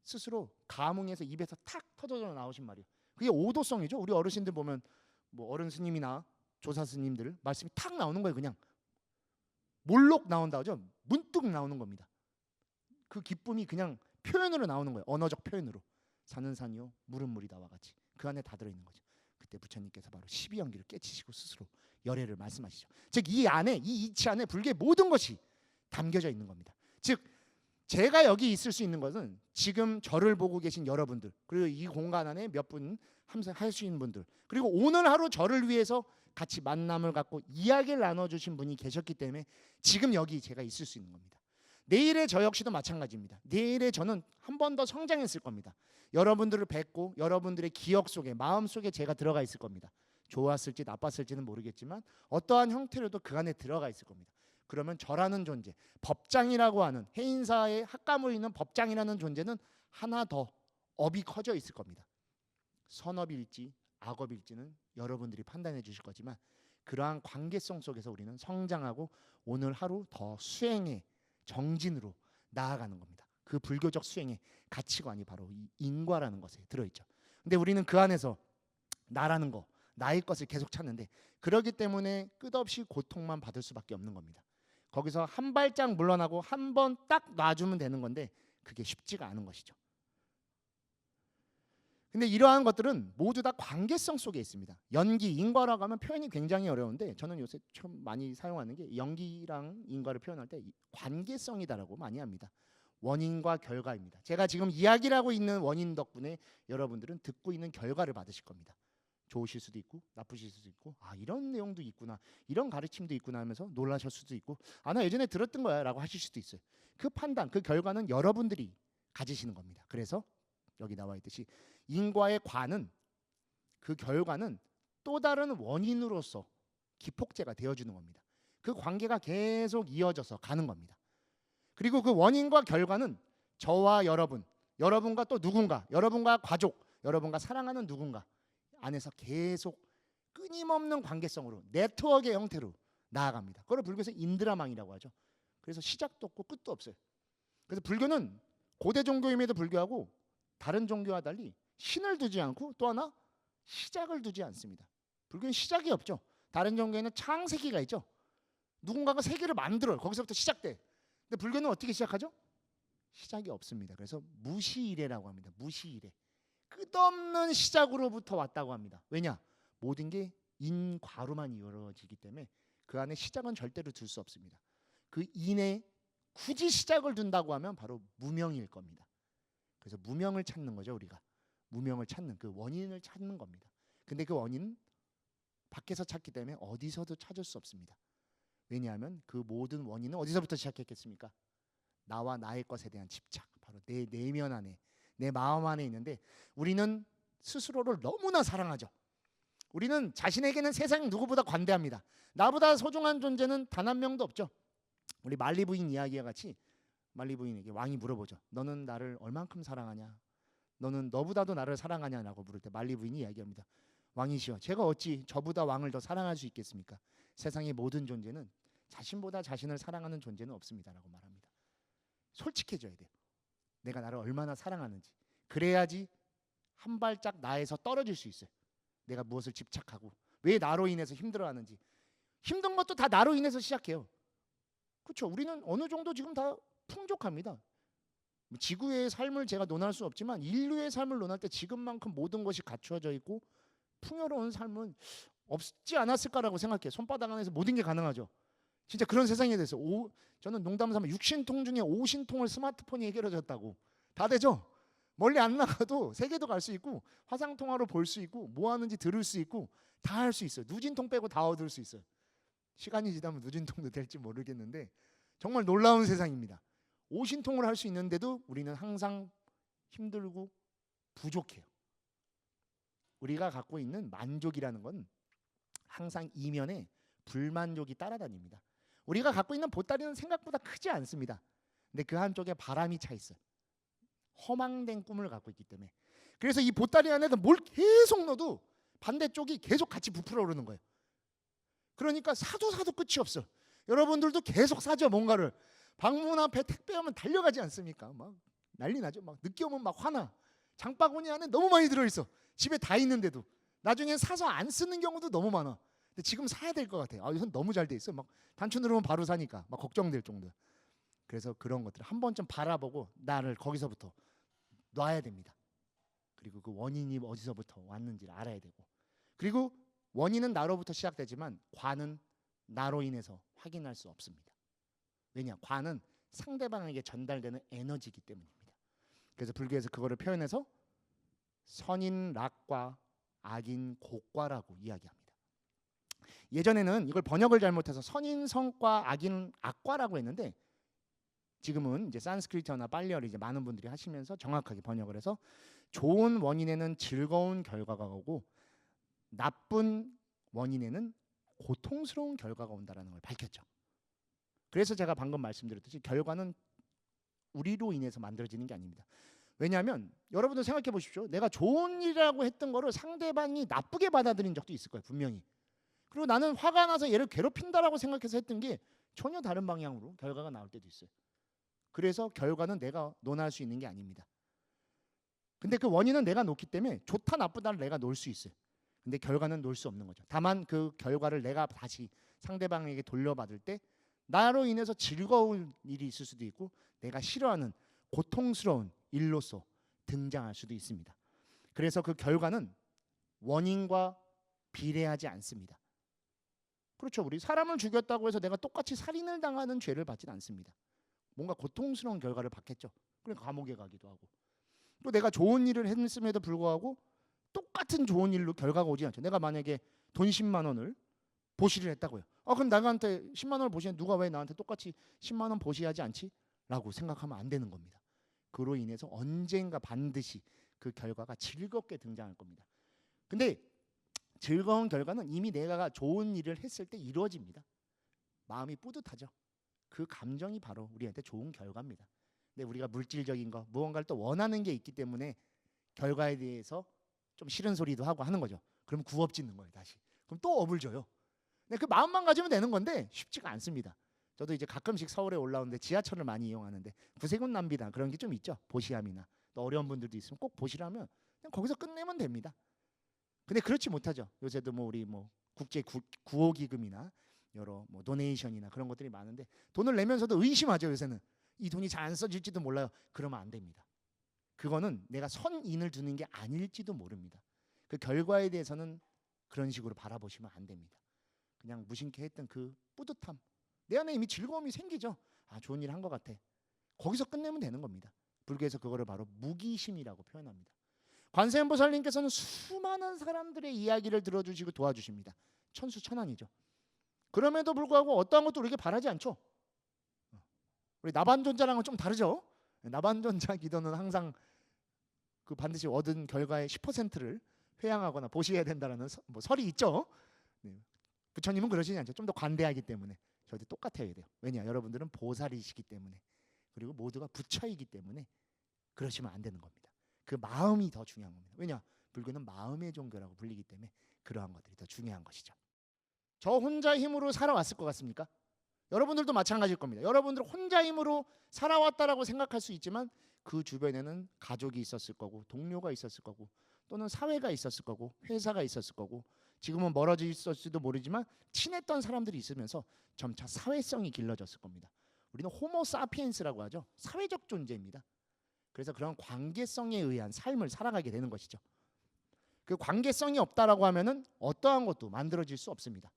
스스로 감흥에서 입에서 탁 터져져 나오신 말이에요. 그게 오도성이죠. 우리 어르신들 보면 뭐 어른 스님이나 조사 스님들 말씀이 탁 나오는 거예요. 그냥 몰록 나온다 하죠. 문득 나오는 겁니다. 그 기쁨이 그냥 표현으로 나오는 거예요. 언어적 표현으로. 산은 산이요 물은 물이다와 같이 그 안에 다 들어있는 거죠. 그때 부처님께서 바로 12연기를 깨치시고 스스로 열애를 말씀하시죠. 즉 이 안에 이 이치 안에 불교의 모든 것이 담겨져 있는 겁니다. 즉 제가 여기 있을 수 있는 것은 지금 저를 보고 계신 여러분들 그리고 이 공간 안에 몇 분 할 수 있는 분들 그리고 오늘 하루 저를 위해서 같이 만남을 갖고 이야기를 나눠주신 분이 계셨기 때문에 지금 여기 제가 있을 수 있는 겁니다. 내일의 저 역시도 마찬가지입니다. 내일의 저는 한 번 더 성장했을 겁니다. 여러분들을 뵙고 여러분들의 기억 속에 마음 속에 제가 들어가 있을 겁니다. 좋았을지 나빴을지는 모르겠지만 어떠한 형태로도 그 안에 들어가 있을 겁니다. 그러면 저라는 존재, 법장이라고 하는 해인사의 학감을 있는 법장이라는 존재는 하나 더 업이 커져 있을 겁니다. 선업일지 악업일지는 여러분들이 판단해 주실 거지만 그러한 관계성 속에서 우리는 성장하고 오늘 하루 더 수행의 정진으로 나아가는 겁니다. 그 불교적 수행의 가치관이 바로 이 인과라는 것에 들어있죠. 근데 우리는 그 안에서 나라는 거, 나의 것을 계속 찾는데 그러기 때문에 끝없이 고통만 받을 수밖에 없는 겁니다. 거기서 한 발짝 물러나고 한 번 딱 놔주면 되는 건데 그게 쉽지가 않은 것이죠. 근데 이러한 것들은 모두 다 관계성 속에 있습니다. 연기, 인과라고 하면 표현이 굉장히 어려운데 저는 요새 좀 많이 사용하는 게 연기랑 인과를 표현할 때 관계성이다라고 많이 합니다. 원인과 결과입니다. 제가 지금 이야기를 하고 있는 원인 덕분에 여러분들은 듣고 있는 결과를 받으실 겁니다. 좋으실 수도 있고 나쁘실 수도 있고 아 이런 내용도 있구나 이런 가르침도 있구나 하면서 놀라실 수도 있고 아 나 예전에 들었던 거야 라고 하실 수도 있어요. 그 판단, 그 결과는 여러분들이 가지시는 겁니다. 그래서 여기 나와 있듯이 인과의 과는 그 결과는 또 다른 원인으로서 기폭제가 되어주는 겁니다. 그 관계가 계속 이어져서 가는 겁니다. 그리고 그 원인과 결과는 저와 여러분, 여러분과 또 누군가, 여러분과 가족, 여러분과 사랑하는 누군가 안에서 계속 끊임없는 관계성으로 네트워크의 형태로 나아갑니다. 그걸 불교에서 인드라망이라고 하죠. 그래서 시작도 없고 끝도 없어요. 그래서 불교는 고대 종교임에도 불구하고 다른 종교와 달리 신을 두지 않고 또 하나 시작을 두지 않습니다. 불교는 시작이 없죠. 다른 종교에는 창세기가 있죠. 누군가가 세계를 만들어요. 거기서부터 시작돼. 근데 불교는 어떻게 시작하죠? 시작이 없습니다. 그래서 무시이래라고 합니다. 무시이래. 끝없는 시작으로부터 왔다고 합니다. 왜냐? 모든 게 인과로만 이루어지기 때문에 그 안에 시작은 절대로 둘 수 없습니다. 그 인에 굳이 시작을 둔다고 하면 바로 무명일 겁니다. 그래서 무명을 찾는 거죠. 우리가 무명을 찾는 그 원인을 찾는 겁니다. 근데 그 원인은 밖에서 찾기 때문에 어디서도 찾을 수 없습니다. 왜냐하면 그 모든 원인은 어디서부터 시작했겠습니까? 나와 나의 것에 대한 집착, 바로 내 내면 안에, 내 마음 안에 있는데 우리는 스스로를 너무나 사랑하죠. 우리는 자신에게는 세상 누구보다 관대합니다. 나보다 소중한 존재는 단 한 명도 없죠. 우리 만리 부인 이야기와 같이 만리 부인에게 왕이 물어보죠. 너는 나를 얼만큼 사랑하냐? 너는 너보다도 나를 사랑하냐라고 물을 때 만리 부인이 이야기합니다. 왕이시여, 제가 어찌 저보다 왕을 더 사랑할 수 있겠습니까? 세상의 모든 존재는 자신보다 자신을 사랑하는 존재는 없습니다라고 말합니다. 솔직해져야 돼요. 내가 나를 얼마나 사랑하는지. 그래야지 한 발짝 나에서 떨어질 수 있어요. 내가 무엇을 집착하고 왜 나로 인해서 힘들어하는지. 힘든 것도 다 나로 인해서 시작해요. 그렇죠. 우리는 어느 정도 지금 다 풍족합니다. 지구의 삶을 제가 논할 수 없지만 인류의 삶을 논할 때 지금만큼 모든 것이 갖추어져 있고 풍요로운 삶은 없지 않았을까라고 생각해요. 손바닥 안에서 모든 게 가능하죠. 진짜 그런 세상이 됐어요. 저는 농담 삼아 6신통 중에 5신통을 스마트폰이 해결해줬다고. 다 되죠? 멀리 안 나가도 세계도 갈 수 있고 화상통화로 볼 수 있고 뭐 하는지 들을 수 있고 다 할 수 있어요. 누진통 빼고 다 얻을 수 있어요. 시간이 지나면 누진통도 될지 모르겠는데 정말 놀라운 세상입니다. 5신통을 할 수 있는데도 우리는 항상 힘들고 부족해요. 우리가 갖고 있는 만족이라는 건 항상 이면에 불만족이 따라다닙니다. 우리가 갖고 있는 보따리는 생각보다 크지 않습니다. 근데 그 한쪽에 바람이 차 있어요. 허망된 꿈을 갖고 있기 때문에. 그래서 이 보따리 안에다 뭘 계속 넣어도 반대쪽이 계속 같이 부풀어 오르는 거예요. 그러니까 사도 끝이 없어. 여러분들도 계속 사죠. 뭔가를. 방문 앞에 택배 오면 달려가지 않습니까? 막 난리 나죠. 막 늦게 오면 막 화나. 장바구니 안에 너무 많이 들어있어. 집에 다 있는데도. 나중에 사서 안 쓰는 경우도 너무 많아. 근데 지금 사야 될 것 같아요. 이건 너무 잘 돼 있어. 막 단추 누르면 바로 사니까 막 걱정될 정도. 그래서 그런 것들 한 번쯤 바라보고 나를 거기서부터 놔야 됩니다. 그리고 그 원인이 어디서부터 왔는지를 알아야 되고. 그리고 원인은 나로부터 시작되지만 과는 나로 인해서 확인할 수 없습니다. 왜냐? 과는 상대방에게 전달되는 에너지이기 때문입니다. 그래서 불교에서 그거를 표현해서 선인 락과 악인 곡과라고 이야기합니다. 예전에는 이걸 번역을 잘못해서 선인 성과 악인 악과라고 했는데 지금은 이제 산스크리트어나 빨리어를 이제 많은 분들이 하시면서 정확하게 번역을 해서 좋은 원인에는 즐거운 결과가 오고 나쁜 원인에는 고통스러운 결과가 온다라는 걸 밝혔죠. 그래서 제가 방금 말씀드렸듯이 결과는 우리로 인해서 만들어지는 게 아닙니다. 왜냐하면 여러분들 생각해 보십시오. 내가 좋은 일이라고 했던 거를 상대방이 나쁘게 받아들인 적도 있을 거예요. 분명히. 그리고 나는 화가 나서 얘를 괴롭힌다라고 생각해서 했던 게 전혀 다른 방향으로 결과가 나올 때도 있어요. 그래서 결과는 내가 논할 수 있는 게 아닙니다. 근데 그 원인은 내가 놓기 때문에 좋다 나쁘다를 내가 놓을 수 있어요. 근데 결과는 놓을 수 없는 거죠. 다만 그 결과를 내가 다시 상대방에게 돌려받을 때 나로 인해서 즐거운 일이 있을 수도 있고 내가 싫어하는 고통스러운 일로서 등장할 수도 있습니다. 그래서 그 결과는 원인과 비례하지 않습니다. 그렇죠. 우리 사람을 죽였다고 해서 내가 똑같이 살인을 당하는 죄를 받지는 않습니다. 뭔가 고통스러운 결과를 받겠죠. 그러니까 감옥에 가기도 하고. 또 내가 좋은 일을 했음에도 불구하고 똑같은 좋은 일로 결과가 오지 않죠. 내가 만약에 돈 10만 원을 보시를 했다고요. 그럼 나한테 10만 원을 보시는 누가 왜 나한테 똑같이 10만 원 보시하지 않지? 라고 생각하면 안 되는 겁니다. 그로 인해서 언젠가 반드시 그 결과가 즐겁게 등장할 겁니다. 근데 즐거운 결과는 이미 내가 좋은 일을 했을 때 이루어집니다. 마음이 뿌듯하죠. 그 감정이 바로 우리한테 좋은 결과입니다. 근데 우리가 물질적인 거, 무언가를 또 원하는 게 있기 때문에 결과에 대해서 좀 싫은 소리도 하고 하는 거죠. 그럼 구업 짓는 거예요, 다시. 그럼 또 업을 줘요. 근데 그 마음만 가지면 되는 건데 쉽지가 않습니다. 저도 이제 가끔씩 서울에 올라오는데 지하철을 많이 이용하는데 구세군 남비나 그런 게 좀 있죠. 보시함이나 또 어려운 분들도 있으면 꼭 보시라면 그냥 거기서 끝내면 됩니다. 근데 그렇지 못하죠. 요새도 뭐 우리 뭐 국제 구호기금이나 여러 뭐 도네이션이나 그런 것들이 많은데 돈을 내면서도 의심하죠. 요새는 이 돈이 잘 안 써질지도 몰라요. 그러면 안 됩니다. 그거는 내가 선인을 두는 게 아닐지도 모릅니다. 그 결과에 대해서는 그런 식으로 바라보시면 안 됩니다. 그냥 무심케 했던 그 뿌듯함, 내 안에 이미 즐거움이 생기죠. 좋은 일 한 것 같아. 거기서 끝내면 되는 겁니다. 불교에서 그거를 바로 무기심이라고 표현합니다. 관세음보살님께서는 수많은 사람들의 이야기를 들어주시고 도와주십니다. 천수천안이죠. 그럼에도 불구하고 어떠한 것도 우리에게 바라지 않죠. 우리 나반존자랑은 좀 다르죠. 나반존자 기도는 항상 그 반드시 얻은 결과의 10%를 회양하거나 보시해야 된다는 뭐 설이 있죠. 네. 부처님은 그러시지 않죠. 좀 더 관대하기 때문에 저도 똑같아야 돼요. 왜냐? 여러분들은 보살이시기 때문에 그리고 모두가 부처이기 때문에 그러시면 안 되는 겁니다. 그 마음이 더 중요한 겁니다. 왜냐? 불교는 마음의 종교라고 불리기 때문에 그러한 것들이 더 중요한 것이죠. 저 혼자 힘으로 살아왔을 것 같습니까? 여러분들도 마찬가지일 겁니다. 여러분들 혼자 힘으로 살아왔다라고 생각할 수 있지만 그 주변에는 가족이 있었을 거고 동료가 있었을 거고 또는 사회가 있었을 거고 회사가 있었을 거고 지금은 멀어져 있었을지도 모르지만 친했던 사람들이 있으면서 점차 사회성이 길러졌을 겁니다. 우리는 호모 사피엔스라고 하죠. 사회적 존재입니다. 그래서 그런 관계성에 의한 삶을 살아가게 되는 것이죠. 그 관계성이 없다라고 하면은 어떠한 것도 만들어질 수 없습니다.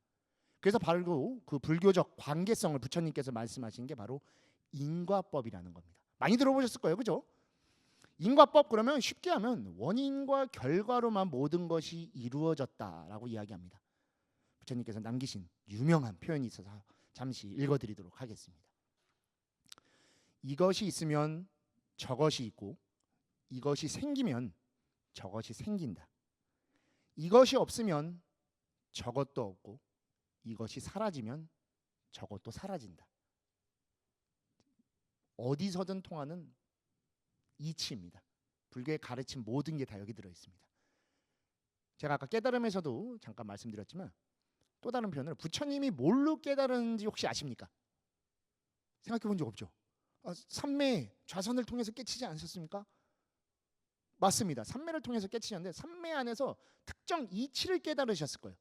그래서 바로 그 불교적 관계성을 부처님께서 말씀하신 게 바로 인과법이라는 겁니다. 많이 들어보셨을 거예요, 그죠? 인과법 그러면 쉽게 하면 원인과 결과로만 모든 것이 이루어졌다라고 이야기합니다. 부처님께서 남기신 유명한 표현이 있어서 잠시 읽어드리도록 하겠습니다. 이것이 있으면 저것이 있고 이것이 생기면 저것이 생긴다. 이것이 없으면 저것도 없고 이것이 사라지면 저것도 사라진다. 어디서든 통하는 이치입니다. 불교의 가르침 모든 게 다 여기 들어 있습니다. 제가 아까 깨달음에서도 잠깐 말씀드렸지만 또 다른 표현으로 부처님이 뭘로 깨달은지 혹시 아십니까? 생각해 본 적 없죠? 삼매 좌선을 통해서 깨치지 않으셨습니까? 맞습니다. 삼매를 통해서 깨치셨는데 삼매 안에서 특정 이치를 깨달으셨을 거예요.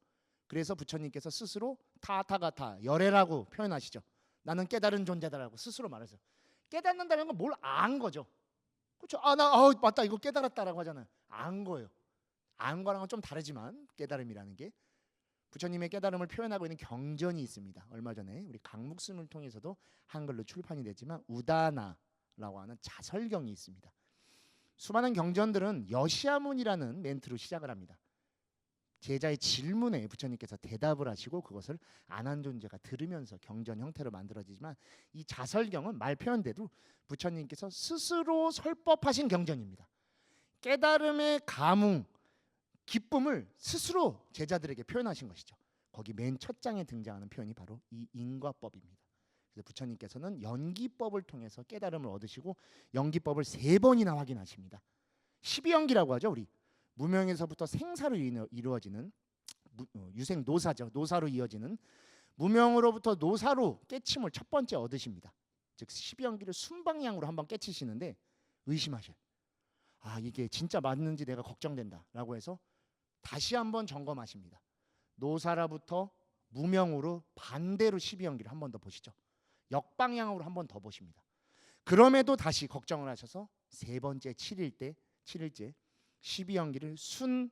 그래서 부처님께서 스스로 타타가타 열애라고 표현하시죠. 나는 깨달은 존재다라고 스스로 말하세요. 깨닫는다는 건 뭘 안 거죠. 그렇죠? 맞다 이거 깨달았다라고 하잖아요. 안 거예요. 안 거랑은 좀 다르지만 깨달음이라는 게 부처님의 깨달음을 표현하고 있는 경전이 있습니다. 얼마 전에 우리 강묵스님을 통해서도 한글로 출판이 됐지만 우다나라고 하는 자설경이 있습니다. 수많은 경전들은 여시아문이라는 멘트로 시작을 합니다. 제자의 질문에 부처님께서 대답을 하시고 그것을 안한존재가 들으면서 경전 형태로 만들어지지만 이 자설경은 말 표현대로 부처님께서 스스로 설법하신 경전입니다. 깨달음의 감흥, 기쁨을 스스로 제자들에게 표현하신 것이죠. 거기 맨 첫 장에 등장하는 표현이 바로 이 인과법입니다. 그래서 부처님께서는 연기법을 통해서 깨달음을 얻으시고 연기법을 3번이나 확인하십니다. 12연기라고 하죠. 우리 무명에서부터 생사로 이루어지는 유생 노사죠. 노사로 이어지는 무명으로부터 노사로 깨침을 첫 번째 얻으십니다. 즉 12연기를 순방향으로 한번 깨치시는데 의심하셔요. 이게 진짜 맞는지 내가 걱정된다라고 해서 다시 한번 점검하십니다. 노사라부터 무명으로 반대로 12연기를 한 번 더 보시죠. 역방향으로 한 번 더 보십니다. 그럼에도 다시 걱정을 하셔서 세 번째 7일째 12연기를 순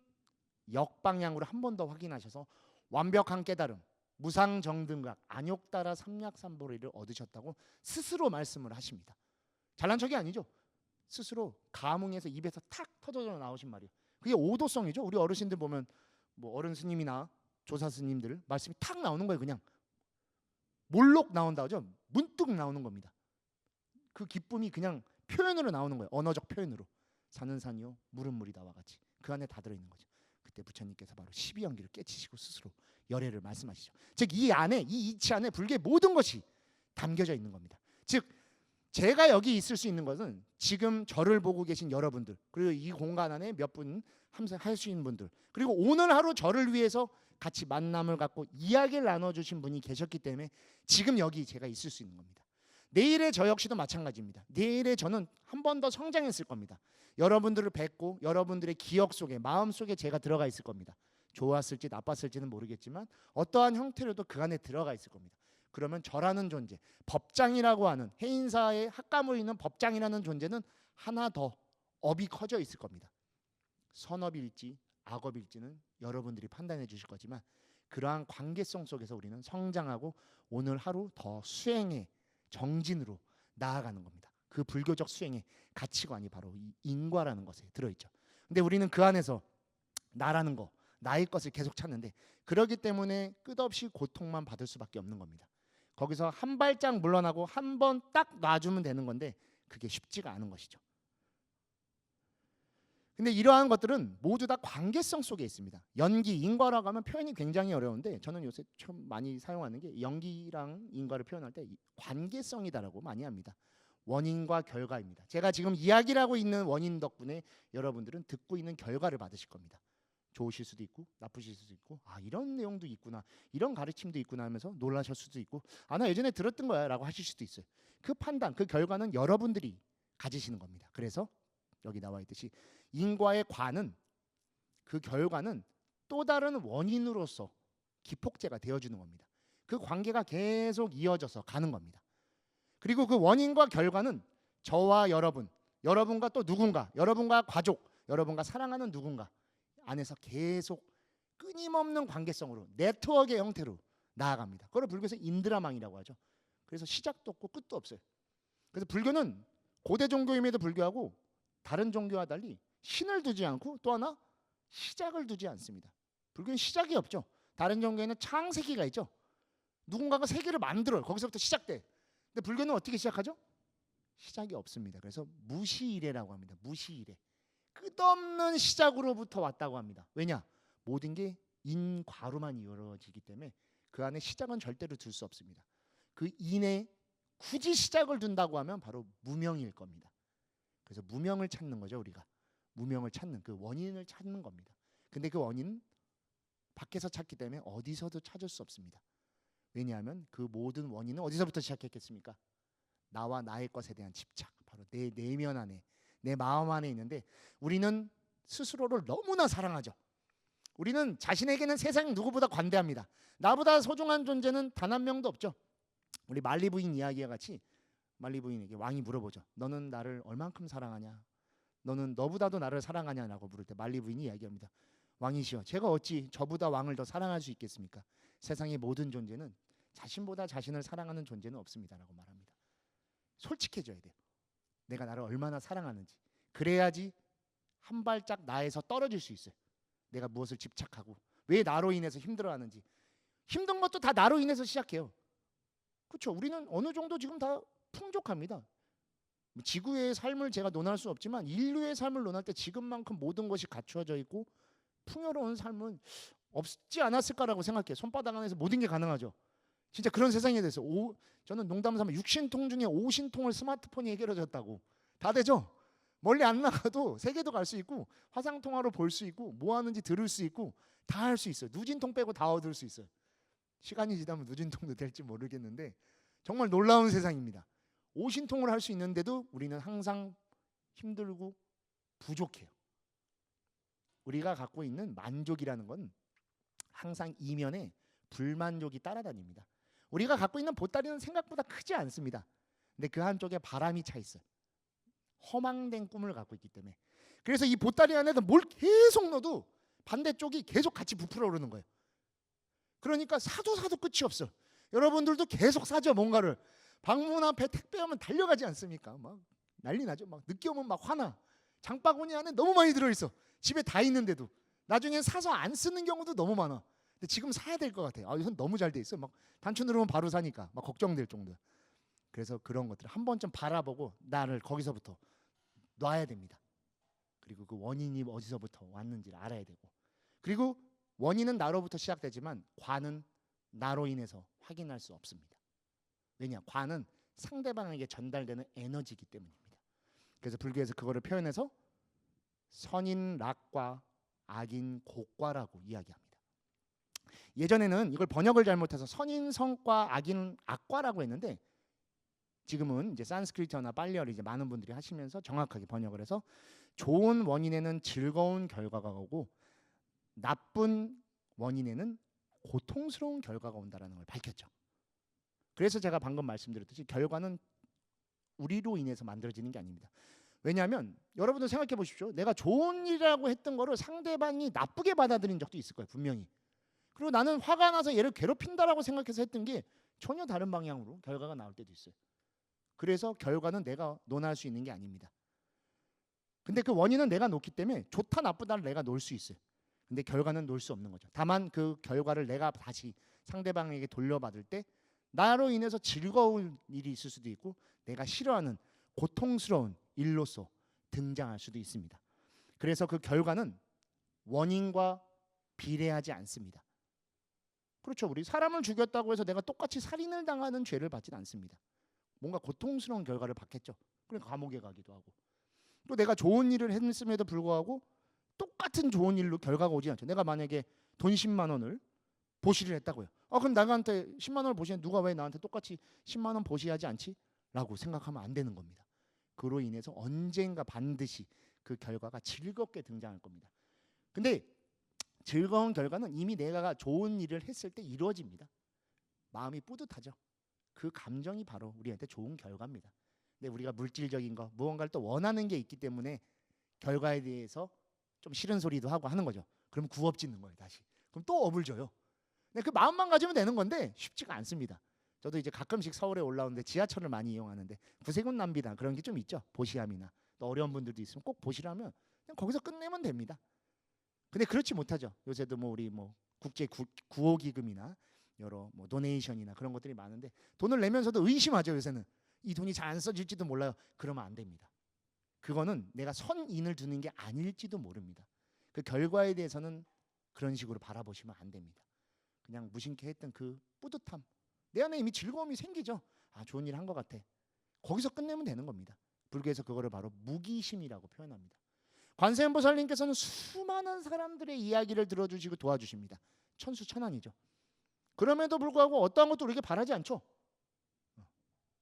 역방향으로 한 번 더 확인하셔서 완벽한 깨달음, 무상정등각, 안욕따라 삼약삼보리를 얻으셨다고 스스로 말씀을 하십니다. 잘난 척이 아니죠. 스스로 감흥에서 입에서 탁 터져져 나오신 말이에요. 그게 오도성이죠. 우리 어르신들 보면 뭐 어른 스님이나 조사 스님들 말씀이 탁 나오는 거예요. 그냥 몰록 나온다 하죠. 문득 나오는 겁니다. 그 기쁨이 그냥 표현으로 나오는 거예요. 언어적 표현으로. 산은 산이요 물은 물이다와 같이 그 안에 다 들어있는 거죠. 그때 부처님께서 바로 12연기를 깨치시고 스스로 열애를 말씀하시죠. 즉 이 안에, 이 이치 안에 불교의 모든 것이 담겨져 있는 겁니다. 즉 제가 여기 있을 수 있는 것은 지금 저를 보고 계신 여러분들, 그리고 이 공간 안에 몇 분 할 수 있는 분들, 그리고 오늘 하루 저를 위해서 같이 만남을 갖고 이야기를 나눠주신 분이 계셨기 때문에 지금 여기 제가 있을 수 있는 겁니다. 내일의 저 역시도 마찬가지입니다. 내일의 저는 한 번 더 성장했을 겁니다. 여러분들을 뵙고 여러분들의 기억 속에, 마음 속에 제가 들어가 있을 겁니다. 좋았을지 나빴을지는 모르겠지만 어떠한 형태로도 그 안에 들어가 있을 겁니다. 그러면 저라는 존재, 법장이라고 하는 해인사의 학감을 있는 법장이라는 존재는 하나 더 업이 커져 있을 겁니다. 선업일지 악업일지는 여러분들이 판단해 주실 거지만 그러한 관계성 속에서 우리는 성장하고 오늘 하루 더 수행의 정진으로 나아가는 겁니다. 그 불교적 수행의 가치관이 바로 이 인과라는 것에 들어있죠. 근데 우리는 그 안에서 나라는 거, 나의 것을 계속 찾는데 그러기 때문에 끝없이 고통만 받을 수밖에 없는 겁니다. 거기서 한 발짝 물러나고 한 번 딱 놔주면 되는 건데 그게 쉽지가 않은 것이죠. 근데 이러한 것들은 모두 다 관계성 속에 있습니다. 연기, 인과라고 하면 표현이 굉장히 어려운데 저는 요새 좀 많이 사용하는 게 연기랑 인과를 표현할 때 관계성이다라고 많이 합니다. 원인과 결과입니다. 제가 지금 이야기를 하고 있는 원인 덕분에 여러분들은 듣고 있는 결과를 받으실 겁니다. 좋으실 수도 있고 나쁘실 수도 있고 아 이런 내용도 있구나 이런 가르침도 있구나 하면서 놀라실 수도 있고 아 나 예전에 들었던 거야 라고 하실 수도 있어요. 그 판단, 그 결과는 여러분들이 가지시는 겁니다. 그래서 여기 나와 있듯이 인과의 과는 그 결과는 또 다른 원인으로서 기폭제가 되어주는 겁니다. 그 관계가 계속 이어져서 가는 겁니다. 그리고 그 원인과 결과는 저와 여러분, 여러분과 또 누군가, 여러분과 가족, 여러분과 사랑하는 누군가 안에서 계속 끊임없는 관계성으로 네트워크의 형태로 나아갑니다. 그걸 불교에서 인드라망이라고 하죠. 그래서 시작도 없고 끝도 없어요. 그래서 불교는 고대 종교임에도 불구하고 다른 종교와 달리 신을 두지 않고 또 하나 시작을 두지 않습니다. 불교는 시작이 없죠. 다른 종교에는 창세기가 있죠. 누군가가 세계를 만들어요. 거기서부터 시작돼. 근데 불교는 어떻게 시작하죠? 시작이 없습니다. 그래서 무시이래라고 합니다. 무시이래. 끝없는 시작으로부터 왔다고 합니다. 왜냐? 모든 게 인과로만 이루어지기 때문에 그 안에 시작은 절대로 둘 수 없습니다. 그 인에 굳이 시작을 둔다고 하면 바로 무명일 겁니다. 그래서 무명을 찾는 거죠. 우리가 무명을 찾는 그 원인을 찾는 겁니다. 근데 그 원인은 밖에서 찾기 때문에 어디서도 찾을 수 없습니다. 왜냐하면 그 모든 원인은 어디서부터 시작했겠습니까? 나와 나의 것에 대한 집착, 바로 내 내면 안에, 내 마음 안에 있는데 우리는 스스로를 너무나 사랑하죠. 우리는 자신에게는 세상 누구보다 관대합니다. 나보다 소중한 존재는 단 한 명도 없죠. 우리 만리 부인 이야기와 같이 만리 부인에게 왕이 물어보죠. 너는 나를 얼만큼 사랑하냐? 너는 너보다도 나를 사랑하냐라고 물을 때 만리 부인이 이야기합니다. 왕이시여, 제가 어찌 저보다 왕을 더 사랑할 수 있겠습니까? 세상의 모든 존재는 자신보다 자신을 사랑하는 존재는 없습니다라고 말합니다. 솔직해져야 돼요. 내가 나를 얼마나 사랑하는지. 그래야지 한 발짝 나에서 떨어질 수 있어요. 내가 무엇을 집착하고 왜 나로 인해서 힘들어하는지. 힘든 것도 다 나로 인해서 시작해요. 그렇죠. 우리는 어느 정도 지금 다 풍족합니다. 지구의 삶을 제가 논할 수 없지만 인류의 삶을 논할 때 지금만큼 모든 것이 갖추어져 있고 풍요로운 삶은 없지 않았을까라고 생각해요. 손바닥 안에서 모든 게 가능하죠. 진짜 그런 세상에 대해서 저는 농담 삼아 6신통 중에 5신통을 스마트폰이 해결해줬다고. 다 되죠? 멀리 안 나가도 세계도 갈 수 있고 화상통화로 볼 수 있고 뭐 하는지 들을 수 있고 다 할 수 있어요. 누진통 빼고 다 얻을 수 있어요. 시간이 지나면 누진통도 될지 모르겠는데 정말 놀라운 세상입니다. 5신통을 할 수 있는데도 우리는 항상 힘들고 부족해요. 우리가 갖고 있는 만족이라는 건 항상 이면에 불만족이 따라다닙니다. 우리가 갖고 있는 보따리는 생각보다 크지 않습니다. 근데 그 한쪽에 바람이 차 있어요. 허망된 꿈을 갖고 있기 때문에. 그래서 이 보따리 안에다 뭘 계속 넣어도 반대쪽이 계속 같이 부풀어 오르는 거예요. 그러니까 사도 끝이 없어. 여러분들도 계속 사죠. 뭔가를. 방문 앞에 택배 오면 달려가지 않습니까? 막 난리 나죠. 막 늦게 오면 막 화나. 장바구니 안에 너무 많이 들어있어. 집에 다 있는데도. 나중에 사서 안 쓰는 경우도 너무 많아. 근데 지금 사야 될 것 같아요. 이건 너무 잘 돼 있어. 막 단추 누르면 바로 사니까 막 걱정될 정도. 그래서 그런 것들 한 번쯤 바라보고 나를 거기서부터 놔야 됩니다. 그리고 그 원인이 어디서부터 왔는지를 알아야 되고, 그리고 원인은 나로부터 시작되지만 과는 나로 인해서 확인할 수 없습니다. 왜냐? 과는 상대방에게 전달되는 에너지이기 때문입니다. 그래서 불교에서 그거를 표현해서 선인 락과 악인 곡과라고 이야기합니다. 예전에는 이걸 번역을 잘못해서 선인 성과 악인 악과라고 했는데, 지금은 이제 산스크리트어나 빨리어를 이제 많은 분들이 하시면서 정확하게 번역을 해서 좋은 원인에는 즐거운 결과가 오고 나쁜 원인에는 고통스러운 결과가 온다라는 걸 밝혔죠. 그래서 제가 방금 말씀드렸듯이 결과는 우리로 인해서 만들어지는 게 아닙니다. 왜냐하면 여러분들 생각해 보십시오. 내가 좋은 일이라고 했던 거를 상대방이 나쁘게 받아들인 적도 있을 거예요. 분명히. 그리고 나는 화가 나서 얘를 괴롭힌다라고 생각해서 했던 게 전혀 다른 방향으로 결과가 나올 때도 있어요. 그래서 결과는 내가 논할 수 있는 게 아닙니다. 근데 그 원인은 내가 놓기 때문에 좋다 나쁘다를 내가 놓을 수 있어요. 근데 결과는 놓을 수 없는 거죠. 다만 그 결과를 내가 다시 상대방에게 돌려받을 때 나로 인해서 즐거운 일이 있을 수도 있고 내가 싫어하는 고통스러운 일로서 등장할 수도 있습니다. 그래서 그 결과는 원인과 비례하지 않습니다. 그렇죠. 우리 사람을 죽였다고 해서 내가 똑같이 살인을 당하는 죄를 받지는 않습니다. 뭔가 고통스러운 결과를 받겠죠. 그러니까 감옥에 가기도 하고. 또 내가 좋은 일을 했음에도 불구하고 똑같은 좋은 일로 결과가 오지 않죠. 내가 만약에 돈 10만 원을 보시를 했다고요. 그럼 나한테 10만 원을 보시는 누가 왜 나한테 똑같이 10만 원 보시하지 않지? 라고 생각하면 안 되는 겁니다. 그로 인해서 언젠가 반드시 그 결과가 즐겁게 등장할 겁니다. 근데 즐거운 결과는 이미 내가 좋은 일을 했을 때 이루어집니다. 마음이 뿌듯하죠. 그 감정이 바로 우리한테 좋은 결과입니다. 근데 우리가 물질적인 거, 무언가를 또 원하는 게 있기 때문에 결과에 대해서 좀 싫은 소리도 하고 하는 거죠. 그럼 구업 짓는 거예요, 다시. 그럼 또 업을 줘요. 근데 그 마음만 가지면 되는 건데 쉽지가 않습니다. 저도 이제 가끔씩 서울에 올라오는데 지하철을 많이 이용하는데 구세군 낭비다 그런 게 좀 있죠. 보시함이나 또 어려운 분들도 있으면 꼭 보시라면 그냥 거기서 끝내면 됩니다. 근데 그렇지 못하죠. 요새도 뭐 우리 뭐 국제 구호 기금이나 여러 뭐 도네이션이나 그런 것들이 많은데 돈을 내면서도 의심하죠. 요새는 이 돈이 잘 안 써질지도 몰라요. 그러면 안 됩니다. 그거는 내가 선인을 두는 게 아닐지도 모릅니다. 그 결과에 대해서는 그런 식으로 바라보시면 안 됩니다. 그냥 무심케 했던 그 뿌듯함, 내 안에 이미 즐거움이 생기죠. 좋은 일 한 것 같아. 거기서 끝내면 되는 겁니다. 불교에서 그거를 바로 무기심이라고 표현합니다. 관세음보살님께서는 수많은 사람들의 이야기를 들어주시고 도와주십니다. 천수천안이죠. 그럼에도 불구하고 어떠한 것도 우리에게 바라지 않죠.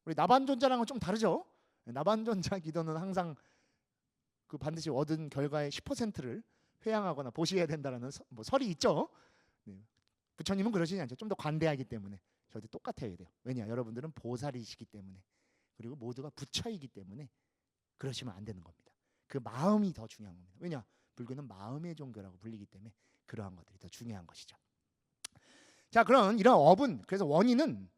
우리 나반존자랑은 좀 다르죠. 나반존자 기도는 항상 그 반드시 얻은 결과의 10%를 회양하거나 보시해야 된다는 뭐 설이 있죠. 네. 부처님은 그러시지 않죠. 좀 더 관대하기 때문에. 저도 똑같아야 돼요. 왜냐? 여러분들은 보살이시기 때문에, 그리고 모두가 부처이기 때문에 그러시면 안 되는 겁니다. 그 마음이 더 중요한 겁니다. 왜냐? 불교는 마음의 종교라고 불리기 때문에 그러한 것들이 더 중요한 것이죠. 자, 그럼 이런 업은, 그래서 원인은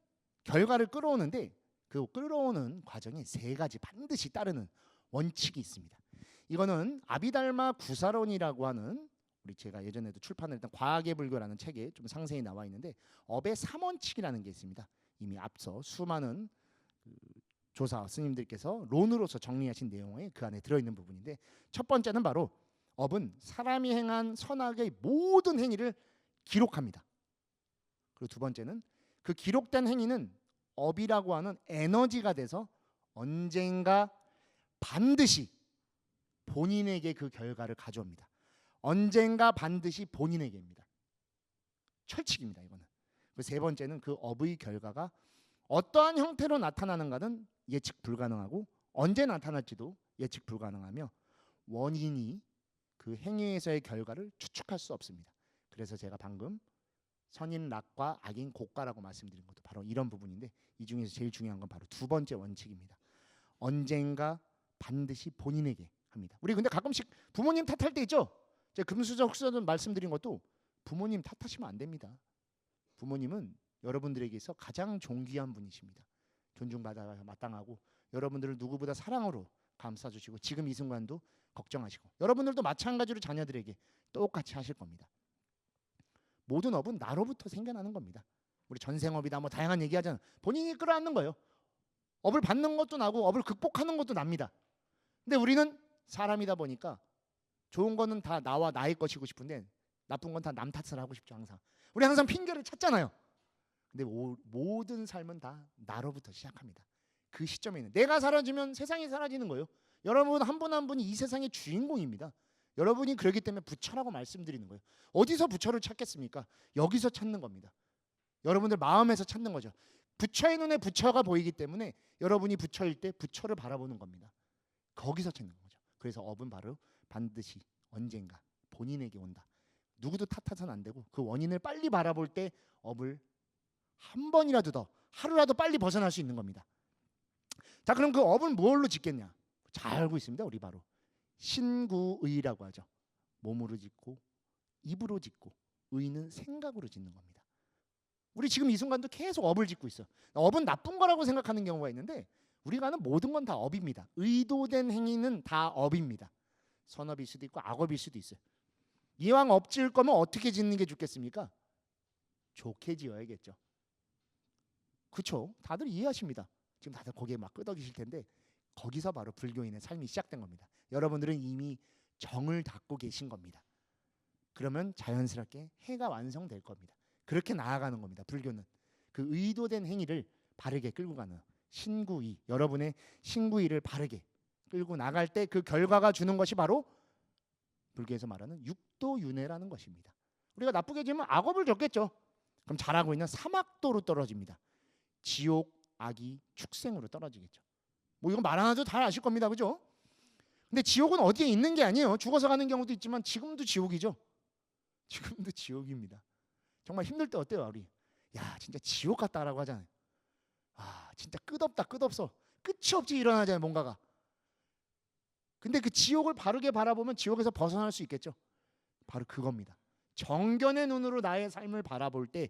결과를 끌어오는데 그 끌어오는 과정에 세 가지 반드시 따르는 원칙이 있습니다. 이거는 아비달마 구사론이라고 하는, 우리 제가 예전에도 출판을 했던 과학의 불교라는 책에 좀 상세히 나와 있는데 업의 3원칙이라는 게 있습니다. 이미 앞서 수많은 조사 스님들께서 론으로서 정리하신 내용이 그 안에 들어있는 부분인데, 첫 번째는 바로 업은 사람이 행한 선악의 모든 행위를 기록합니다. 그리고 두 번째는 그 기록된 행위는 업이라고 하는 에너지가 돼서 언젠가 반드시 본인에게 그 결과를 가져옵니다. 언젠가 반드시 본인에게입니다. 철칙입니다. 이거는. 그 세 번째는 그 업의 결과가 어떠한 형태로 나타나는가는 예측 불가능하고 언제 나타날지도 예측 불가능하며 원인이 그 행위에서의 결과를 추측할 수 없습니다. 그래서 제가 방금 선인 락과 악인 고가라고 말씀드린 것도 바로 이런 부분인데, 이 중에서 제일 중요한 건 바로 두 번째 원칙입니다. 언젠가 반드시 본인에게 합니다. 우리 근데 가끔씩 부모님 탓할 때 있죠. 제가 금수저흑수저 말씀드린 것도 부모님 탓하시면 안 됩니다. 부모님은 여러분들에게서 가장 존귀한 분이십니다. 존중받아 마땅하고 여러분들을 누구보다 사랑으로 감싸주시고 지금 이 순간도 걱정하시고, 여러분들도 마찬가지로 자녀들에게 똑같이 하실 겁니다. 모든 업은 나로부터 생겨나는 겁니다. 우리 전생업이다 뭐 다양한 얘기하잖아요. 본인이 끌어안는 거예요. 업을 받는 것도 나고 업을 극복하는 것도 납니다. 근데 우리는 사람이다 보니까 좋은 거는 다 나와 나의 것이고 싶은데 나쁜 건 다 남 탓을 하고 싶죠. 항상 우리 항상 핑계를 찾잖아요. 근데 모든 삶은 다 나로부터 시작합니다. 그 시점에 있는 내가 사라지면 세상이 사라지는 거예요. 여러분 한 분 한 분이 이 세상의 주인공입니다. 여러분이 그러기 때문에 부처라고 말씀드리는 거예요. 어디서 부처를 찾겠습니까? 여기서 찾는 겁니다. 여러분들 마음에서 찾는 거죠. 부처의 눈에 부처가 보이기 때문에 여러분이 부처일 때 부처를 바라보는 겁니다. 거기서 찾는 거죠. 그래서 업은 바로 반드시 언젠가 본인에게 온다. 누구도 탓해서는 안 되고 그 원인을 빨리 바라볼 때 업을 한 번이라도 더 하루라도 빨리 벗어날 수 있는 겁니다. 자, 그럼 그 업은 뭘로 짓겠냐? 잘 알고 있습니다. 우리 바로 신구의라고 하죠. 몸으로 짓고 입으로 짓고 의는 생각으로 짓는 겁니다. 우리 지금 이 순간도 계속 업을 짓고 있어. 업은 나쁜 거라고 생각하는 경우가 있는데 우리가 하는 모든 건 다 업입니다. 의도된 행위는 다 업입니다. 선업일 수도 있고 악업일 수도 있어요. 이왕 업 지을 거면 어떻게 짓는 게 좋겠습니까? 좋게 지어야겠죠. 그렇죠? 다들 이해하십니다. 지금 다들 거기에 막 끄덕이실 텐데 거기서 바로 불교인의 삶이 시작된 겁니다. 여러분들은 이미 정을 닦고 계신 겁니다. 그러면 자연스럽게 해가 완성될 겁니다. 그렇게 나아가는 겁니다. 불교는 그 의도된 행위를 바르게 끌고 가는 신구의, 여러분의 신구의를 바르게 끌고 나갈 때 그 결과가 주는 것이 바로 불교에서 말하는 육도윤회라는 것입니다. 우리가 나쁘게 지으면 악업을 겪겠죠. 그럼 잘하고 있는 사막도로 떨어집니다. 지옥, 악이, 축생으로 떨어지겠죠. 뭐 이거 말 안 해도 다 아실 겁니다. 그죠? 근데 지옥은 어디에 있는 게 아니에요. 죽어서 가는 경우도 있지만 지금도 지옥이죠. 지금도 지옥입니다. 정말 힘들 때 어때요, 우리? 야, 진짜 지옥 같다라고 하잖아요. 아, 진짜 끝없다, 끝없어. 끝이 없이 일어나잖아요, 뭔가가. 근데 그 지옥을 바르게 바라보면 지옥에서 벗어날 수 있겠죠. 바로 그겁니다. 정견의 눈으로 나의 삶을 바라볼 때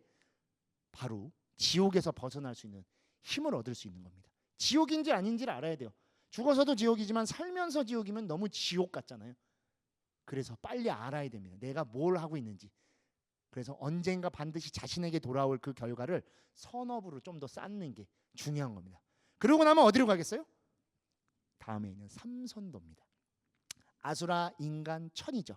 바로 지옥에서 벗어날 수 있는 힘을 얻을 수 있는 겁니다. 지옥인지 아닌지를 알아야 돼요. 죽어서도 지옥이지만 살면서 지옥이면 너무 지옥 같잖아요. 그래서 빨리 알아야 됩니다. 내가 뭘 하고 있는지. 그래서 언젠가 반드시 자신에게 돌아올 그 결과를 선업으로 좀 더 쌓는 게 중요한 겁니다. 그러고 나면 어디로 가겠어요? 다음에 있는 삼선도입니다. 아수라, 인간, 천이죠.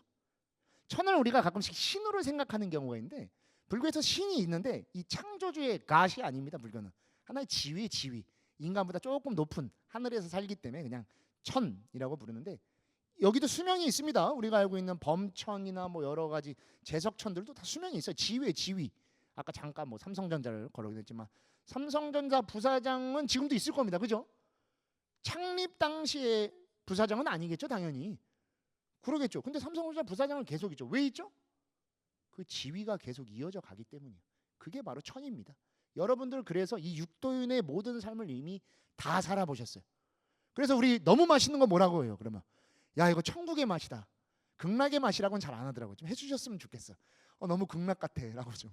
천을 우리가 가끔씩 신으로 생각하는 경우가 있는데 불교에서 신이 있는데 이 창조주의 갓이 아닙니다. 불교는 하나의 지위의 지위. 인간보다 조금 높은 하늘에서 살기 때문에 그냥 천이라고 부르는데 여기도 수명이 있습니다. 우리가 알고 있는 범천이나 뭐 여러 가지 재석천들도 다 수명이 있어요. 지위의 지위. 아까 잠깐 뭐 삼성전자를 거론을 했지만 삼성전자 부사장은 지금도 있을 겁니다. 그죠? 창립 당시의 부사장은 아니겠죠, 당연히. 그러겠죠. 근데 삼성전자 부사장은 계속 있죠. 왜 있죠? 그 지위가 계속 이어져 가기 때문이에요. 그게 바로 천입니다. 여러분들 그래서 이 육도윤의 모든 삶을 이미 다 살아보셨어요. 그래서 우리 너무 맛있는 거 뭐라고 해요? 그러면 야, 이거 천국의 맛이다. 극락의 맛이라고는 잘 안 하더라고요. 좀 해주셨으면 좋겠어. 너무 극락 같아라고 좀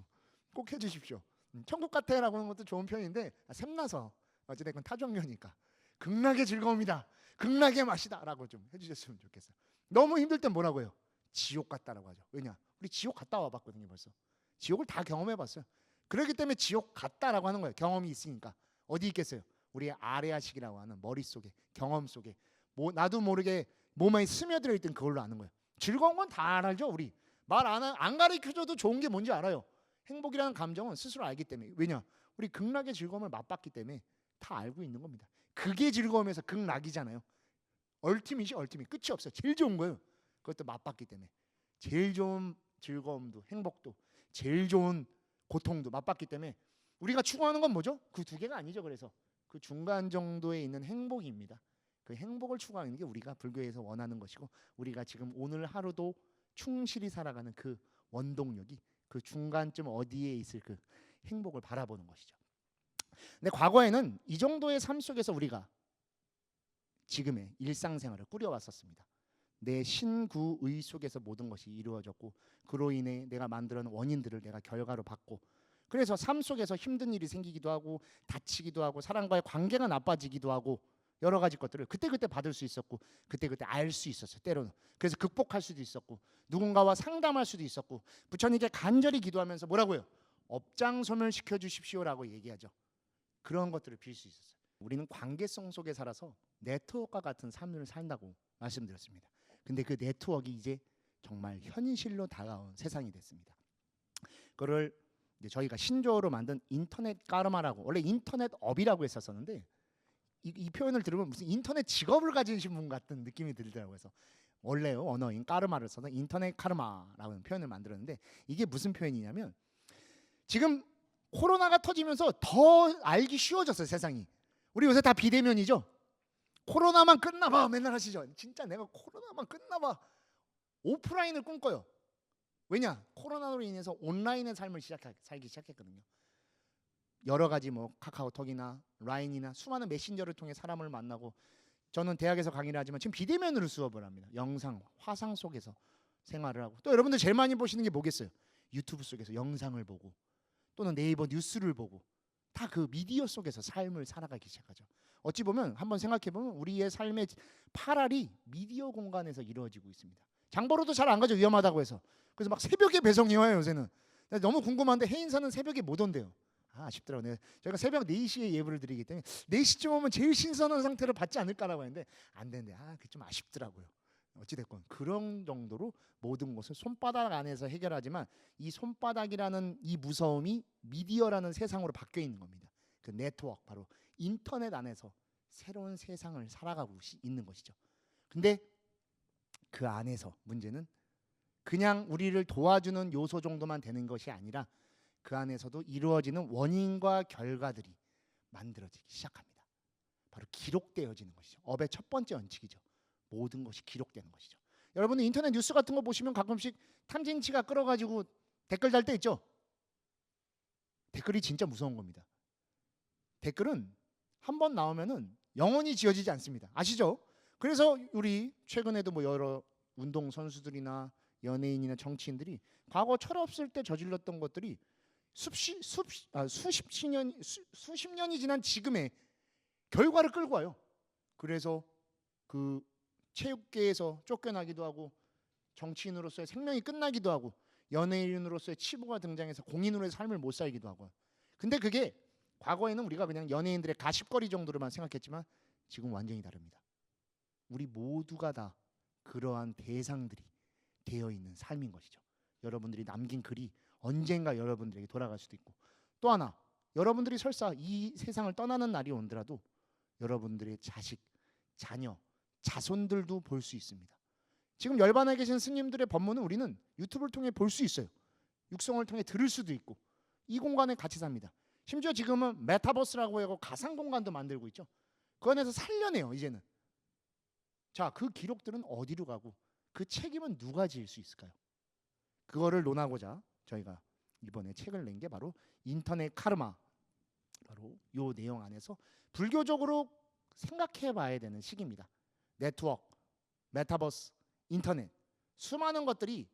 꼭 해주십시오. 천국 같아라고 하는 것도 좋은 표현인데 샘나서 어찌됐건 타종교니까 극락의 즐거움이다. 극락의 맛이다라고 좀 해주셨으면 좋겠어요. 너무 힘들 땐 뭐라고 해요? 지옥 같다라고 하죠. 왜냐? 우리 지옥 갔다 와봤거든요. 벌써 지옥을 다 경험해봤어요. 그렇기 때문에 지옥 같다라고 하는 거예요. 경험이 있으니까. 어디 있겠어요? 우리의 아래아식이라고 하는 머릿속에, 경험 속에 나도 모르게 몸에 스며들어 있던 그걸로 아는 거예요. 즐거운 건 다 알죠. 우리 말 안 가르쳐줘도 좋은 게 뭔지 알아요. 행복이라는 감정은 스스로 알기 때문에. 왜냐? 우리 극락의 즐거움을 맛봤기 때문에 다 알고 있는 겁니다. 그게 즐거움에서 극락이잖아요. 얼티밋이 얼티밋. 끝이 없어요. 제일 좋은 거예요. 그것도 맛봤기 때문에. 제일 좋은 즐거움도 행복도 제일 좋은 고통도 맛봤기 때문에 우리가 추구하는 건 뭐죠? 그 두 개가 아니죠. 그래서 그 중간 정도에 있는 행복입니다. 그 행복을 추구하는 게 우리가 불교에서 원하는 것이고 우리가 지금 오늘 하루도 충실히 살아가는 그 원동력이 그 중간쯤 어디에 있을 그 행복을 바라보는 것이죠. 근데 과거에는 이 정도의 삶 속에서 우리가 지금의 일상생활을 꾸려왔었습니다. 내 신구의 속에서 모든 것이 이루어졌고 그로 인해 내가 만들어낸 원인들을 내가 결과로 받고 그래서 삶 속에서 힘든 일이 생기기도 하고 다치기도 하고 사람과의 관계가 나빠지기도 하고 여러 가지 것들을 그때그때 받을 수 있었고 그때그때 알 수 있었어요. 때로는. 그래서 극복할 수도 있었고 누군가와 상담할 수도 있었고 부처님께 간절히 기도하면서 뭐라고요? 업장소멸 시켜주십시오라고 얘기하죠. 그런 것들을 빌 수 있었어요. 우리는 관계성 속에 살아서 네트워크와 같은 삶을 산다고 말씀드렸습니다. 근데 그 네트워크가 이제 정말 현실로 다가온 세상이 됐습니다. 그거를 이제 저희가 신조어로 만든 인터넷 까르마라고, 원래 인터넷 업이라고 했었었는데 이 표현을 들으면 무슨 인터넷 직업을 가지신 분 같은 느낌이 들더라고요. 그래서 원래요 언어인 까르마를 써서 인터넷 카르마라는 표현을 만들었는데 이게 무슨 표현이냐면 지금 코로나가 터지면서 더 알기 쉬워졌어요. 세상이. 우리 요새 다 비대면이죠. 코로나만 끝나봐 맨날 하시죠. 진짜 내가 코로나만 끝나봐. 오프라인을 꿈꿔요. 왜냐? 코로나로 인해서 온라인의 삶을 살기 시작했거든요. 여러 가지 뭐 카카오톡이나 라인이나 수많은 메신저를 통해 사람을 만나고 저는 대학에서 강의를 하지만 지금 비대면으로 수업을 합니다. 영상, 화상 속에서 생활을 하고 또 여러분들 제일 많이 보시는 게 뭐겠어요? 유튜브 속에서 영상을 보고 또는 네이버 뉴스를 보고 다 그 미디어 속에서 삶을 살아가기 시작하죠. 어찌 보면 한번 생각해 보면 우리의 삶의 8알이 미디어 공간에서 이루어지고 있습니다. 장 보러도 잘 안 가죠. 위험하다고 해서. 그래서 막 새벽에 배송이 와요 요새는. 너무 궁금한데 해인사는 새벽에 못 온대요. 아쉽더라고요. 저희가 새벽 4시에 예불을 드리기 때문에 4시쯤 오면 제일 신선한 상태를 받지 않을까라고 했는데 안 되는데 그게 좀 아쉽더라고요. 어찌됐건 그런 정도로 모든 것을 손바닥 안에서 해결하지만 이 손바닥이라는 이 무서움이 미디어라는 세상으로 바뀌어 있는 겁니다. 그 네트워크 바로 인터넷 안에서 새로운 세상을 살아가고 있는 것이죠. 근데 그 안에서 문제는 그냥 우리를 도와주는 요소 정도만 되는 것이 아니라 그 안에서도 이루어지는 원인과 결과들이 만들어지기 시작합니다. 바로 기록되어지는 것이죠. 업의 첫 번째 원칙이죠. 모든 것이 기록되는 것이죠. 여러분들 인터넷 뉴스 같은 거 보시면 가끔씩 탐진치가 끌어가지고 댓글 달 때 있죠. 댓글이 진짜 무서운 겁니다. 댓글은 한 번 나오면은 영원히 지워지지 않습니다. 아시죠? 그래서 우리 최근에도 뭐 여러 운동 선수들이나 연예인이나 정치인들이 과거 철없을 때 저질렀던 것들이 수십 년이 지난 지금의 결과를 끌고 와요. 그래서 그 체육계에서 쫓겨나기도 하고 정치인으로서의 생명이 끝나기도 하고 연예인으로서의 치부가 등장해서 공인으로의 삶을 못 살기도 하고. 근데 그게 과거에는 우리가 그냥 연예인들의 가십거리 정도로만 생각했지만 지금 완전히 다릅니다. 우리 모두가 다 그러한 대상들이 되어 있는 삶인 것이죠. 여러분들이 남긴 글이 언젠가 여러분들에게 돌아갈 수도 있고 또 하나 여러분들이 설사 이 세상을 떠나는 날이 온더라도 여러분들의 자식, 자녀, 자손들도 볼 수 있습니다. 지금 열반에 계신 스님들의 법문은 우리는 유튜브를 통해 볼 수 있어요. 육성을 통해 들을 수도 있고 이 공간에 같이 삽니다. 심지어 지금은 메타버스라고 하고 가상 공간도 만들고 있죠. 그 안에서 살려내요 이제는. 자, 그 기록들은 어디로 가고 그 책임은 누가 지을 수 있을까요? 그거를 논하고자 저희가 이번에 책을 낸 게 바로 인터넷 카르마, 바로 요 내용 안에서 불교적으로 생각해 봐야 되는 시기입니다. 네트워크, 메타버스, 인터넷 수많은 것들이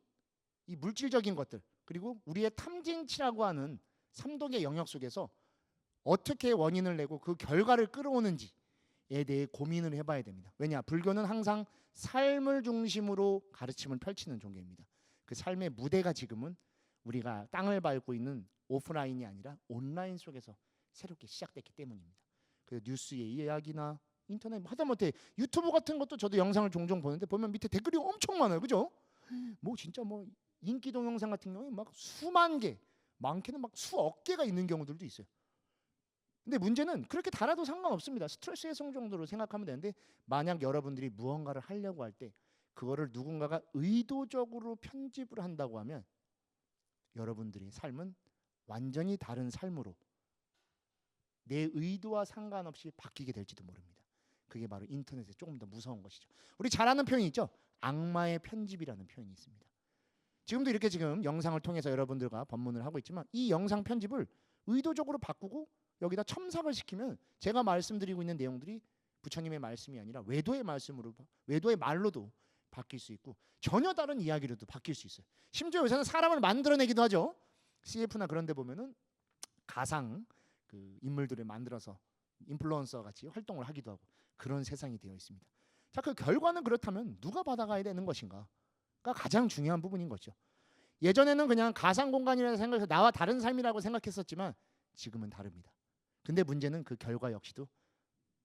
이 물질적인 것들 그리고 우리의 탐진치라고 하는 삼독의 영역 속에서 어떻게 원인을 내고 그 결과를 끌어오는지에 대해 고민을 해봐야 됩니다. 왜냐? 불교는 항상 삶을 중심으로 가르침을 펼치는 종교입니다. 그 삶의 무대가 지금은 우리가 땅을 밟고 있는 오프라인이 아니라 온라인 속에서 새롭게 시작됐기 때문입니다. 그래서 뉴스의 이야기나 인터넷 하다못해 유튜브 같은 것도 저도 영상을 종종 보는데 보면 밑에 댓글이 엄청 많아요. 그죠? 뭐 진짜 뭐 인기 동영상 같은 경우에 막 수만 개, 많게는 막 수억 개가 있는 경우들도 있어요. 근데 문제는 그렇게 달아도 상관없습니다. 스트레스 해소 정도로 생각하면 되는데 만약 여러분들이 무언가를 하려고 할 때 그거를 누군가가 의도적으로 편집을 한다고 하면 여러분들의 삶은 완전히 다른 삶으로 내 의도와 상관없이 바뀌게 될지도 모릅니다. 그게 바로 인터넷의 조금 더 무서운 것이죠. 우리 잘 아는 표현이 있죠. 악마의 편집이라는 표현이 있습니다. 지금도 이렇게 지금 영상을 통해서 여러분들과 법문을 하고 있지만 이 영상 편집을 의도적으로 바꾸고 여기다 첨삭을 시키면 제가 말씀드리고 있는 내용들이 부처님의 말씀이 아니라 외도의 말씀으로, 외도의 말로도 바뀔 수 있고 전혀 다른 이야기로도 바뀔 수 있어요. 심지어 요새는 사람을 만들어내기도 하죠. CF나 그런 데 보면은 가상 그 인물들을 만들어서 인플루언서 같이 활동을 하기도 하고 그런 세상이 되어 있습니다. 자, 그 결과는 그렇다면 누가 받아가야 되는 것인가가 가장 중요한 부분인 거죠. 예전에는 그냥 가상 공간이라고 생각해서 나와 다른 삶이라고 생각했었지만 지금은 다릅니다. 근데 문제는 그 결과 역시도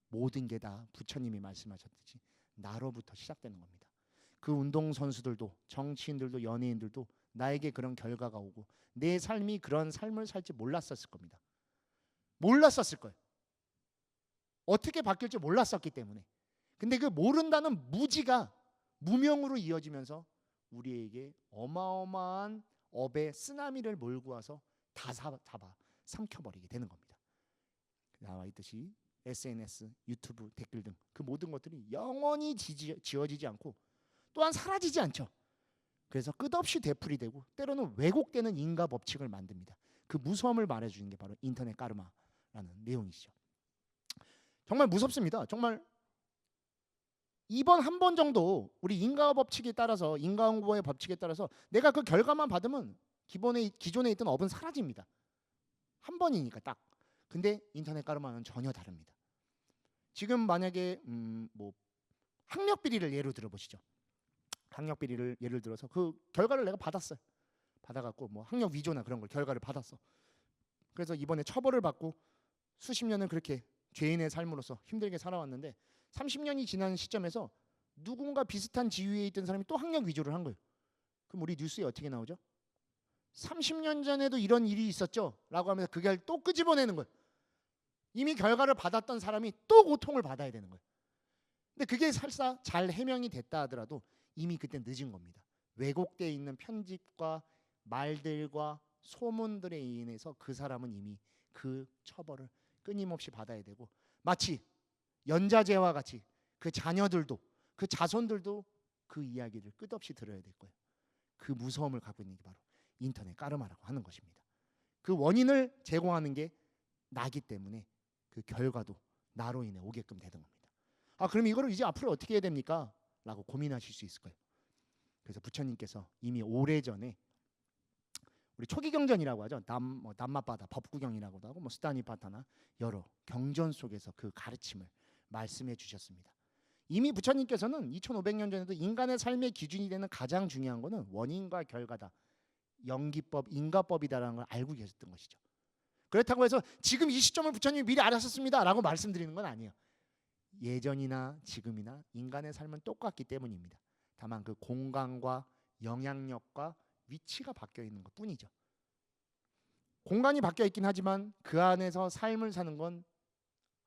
모든 게 다 부처님이 말씀하셨듯이 나로부터 시작되는 겁니다. 그 운동선수들도 정치인들도 연예인들도 나에게 그런 결과가 오고 내 삶이 그런 삶을 살지 몰랐었을 겁니다. 몰랐었을 거예요. 어떻게 바뀔지 몰랐었기 때문에. 근데 그 모른다는 무지가 무명으로 이어지면서 우리에게 어마어마한 업의 쓰나미를 몰고 와서 다 잡아 삼켜버리게 되는 겁니다. 나와 있듯이 SNS, 유튜브, 댓글 등 그 모든 것들이 영원히 지워지지 않고 또한 사라지지 않죠. 그래서 끝없이 되풀이되고 때로는 왜곡되는 인과 법칙을 만듭니다. 그 무서움을 말해주는 게 바로 인터넷 까르마라는 내용이죠. 정말 무섭습니다. 정말 이번 한 번 정도 우리 인과 법칙에 따라서 인과응보의 법칙에 따라서 내가 그 결과만 받으면 기존에 있던 업은 사라집니다. 한 번이니까 딱. 근데 인터넷 까르마는 전혀 다릅니다. 지금 만약에 뭐 학력 비리를 예로 들어보시죠. 학력 비리를 예를 들어서 그 결과를 내가 받았어요. 받아갖고 뭐 학력 위조나 그런 걸 결과를 받았어. 그래서 이번에 처벌을 받고 수십 년을 그렇게 죄인의 삶으로서 힘들게 살아왔는데 30년이 지난 시점에서 누군가 비슷한 지위에 있던 사람이 또 학력 위조를 한 거예요. 그럼 우리 뉴스에 어떻게 나오죠? 30년 전에도 이런 일이 있었죠? 라고 하면서 그걸 또 끄집어내는 거예요. 이미 결과를 받았던 사람이 또 고통을 받아야 되는 거예요. 근데 그게 설사 잘 해명이 됐다 하더라도 이미 그때 늦은 겁니다. 왜곡되어 있는 편집과 말들과 소문들에 인해서 그 사람은 이미 그 처벌을 끊임없이 받아야 되고 마치 연자제와 같이 그 자녀들도 그 자손들도 그 이야기를 끝없이 들어야 될 거예요. 그 무서움을 갖고 있는 게 바로 인터넷 까르마라고 하는 것입니다. 그 원인을 제공하는 게 나기 때문에 그 결과도 나로 인해 오게끔 되는 겁니다. 아, 그럼 이거를 이제 앞으로 어떻게 해야 됩니까? 라고 고민하실 수 있을 거예요. 그래서 부처님께서 이미 오래전에 우리 초기 경전이라고 하죠. 남마바다 법구경이라고도 하고 뭐 스타니파타나 여러 경전 속에서 그 가르침을 말씀해 주셨습니다. 이미 부처님께서는 2500년 전에도 인간의 삶의 기준이 되는 가장 중요한 거는 원인과 결과다. 연기법, 인과법이다라는 걸 알고 계셨던 것이죠. 그렇다고 해서 지금 이 시점을 부처님이 미리 알았었습니다 라고 말씀드리는 건 아니에요. 예전이나 지금이나 인간의 삶은 똑같기 때문입니다. 다만 그 공간과 영향력과 위치가 바뀌어 있는 것 뿐이죠. 공간이 바뀌어 있긴 하지만 그 안에서 삶을 사는 건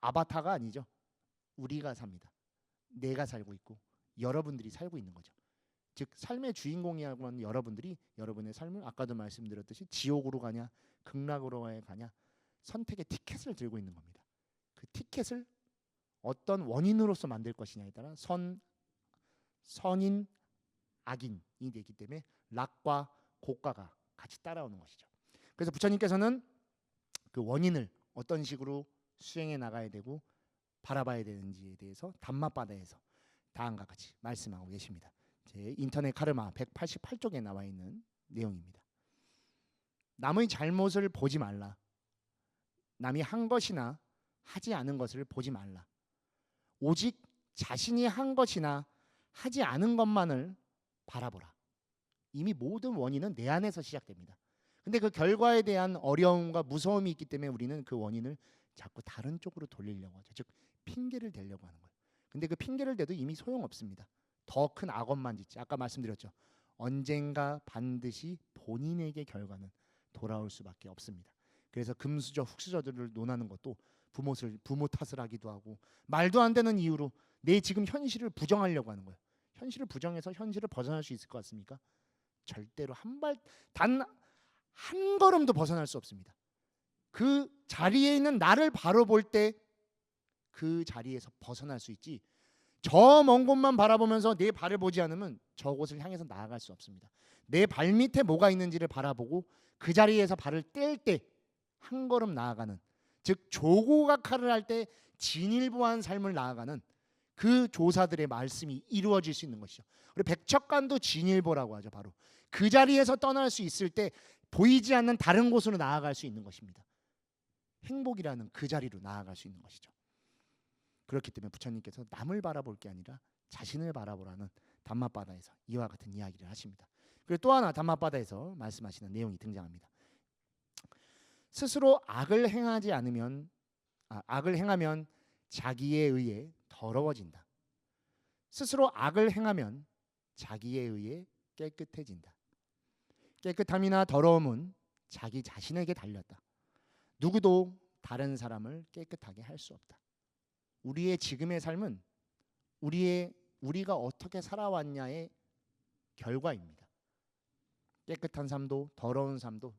아바타가 아니죠. 우리가 삽니다. 내가 살고 있고 여러분들이 살고 있는 거죠. 즉 삶의 주인공이라고 하는 여러분들이 여러분의 삶을 아까도 말씀드렸듯이 지옥으로 가냐 극락으로 가냐 선택의 티켓을 들고 있는 겁니다. 그 티켓을 어떤 원인으로서 만들 것이냐에 따라 선인, 악인이 되기 때문에 낙과 고가가 같이 따라오는 것이죠. 그래서 부처님께서는 그 원인을 어떤 식으로 수행해 나가야 되고 바라봐야 되는지에 대해서 담마바다에서 다음과 같이 말씀하고 계십니다. 제 인터넷 카르마 188쪽에 나와 있는 내용입니다. 남의 잘못을 보지 말라. 남이 한 것이나 하지 않은 것을 보지 말라. 오직 자신이 한 것이나 하지 않은 것만을 바라보라. 이미 모든 원인은 내 안에서 시작됩니다. 근데 그 결과에 대한 어려움과 무서움이 있기 때문에 우리는 그 원인을 자꾸 다른 쪽으로 돌리려고 하죠. 즉 핑계를 대려고 하는 거예요. 근데 그 핑계를 대도 이미 소용없습니다. 더 큰 악업만 짓지. 아까 말씀드렸죠. 언젠가 반드시 본인에게 결과는 돌아올 수밖에 없습니다. 그래서 금수저, 흑수저들을 논하는 것도 부모 탓을 하기도 하고 말도 안 되는 이유로 내 지금 현실을 부정하려고 하는 거예요. 현실을 부정해서 현실을 벗어날 수 있을 것 같습니까? 절대로 단 한 걸음도 벗어날 수 없습니다. 그 자리에 있는 나를 바로 볼 때 그 자리에서 벗어날 수 있지 저 먼 곳만 바라보면서 내 발을 보지 않으면 저곳을 향해서 나아갈 수 없습니다. 내 발 밑에 뭐가 있는지를 바라보고 그 자리에서 발을 뗄 때 한 걸음 나아가는, 즉 조고각하를 할 때 진일보한 삶을 나아가는 그 조사들의 말씀이 이루어질 수 있는 것이죠. 그리고 백척간도 진일보라고 하죠. 바로 그 자리에서 떠날 수 있을 때 보이지 않는 다른 곳으로 나아갈 수 있는 것입니다. 행복이라는 그 자리로 나아갈 수 있는 것이죠. 그렇기 때문에 부처님께서 남을 바라볼 게 아니라 자신을 바라보라는 담마바다에서 이와 같은 이야기를 하십니다. 그리고 또 하나 담마바다에서 말씀하시는 내용이 등장합니다. 스스로 악을 행하면 자기에 의해 더러워진다. 스스로 악을 행하면 자기에 의해 깨끗해진다. 깨끗함이나 더러움은 자기 자신에게 달렸다. 누구도 다른 사람을 깨끗하게 할 수 없다. 우리의 지금의 삶은 우리가 어떻게 살아왔냐의 결과입니다. 깨끗한 삶도 더러운 삶도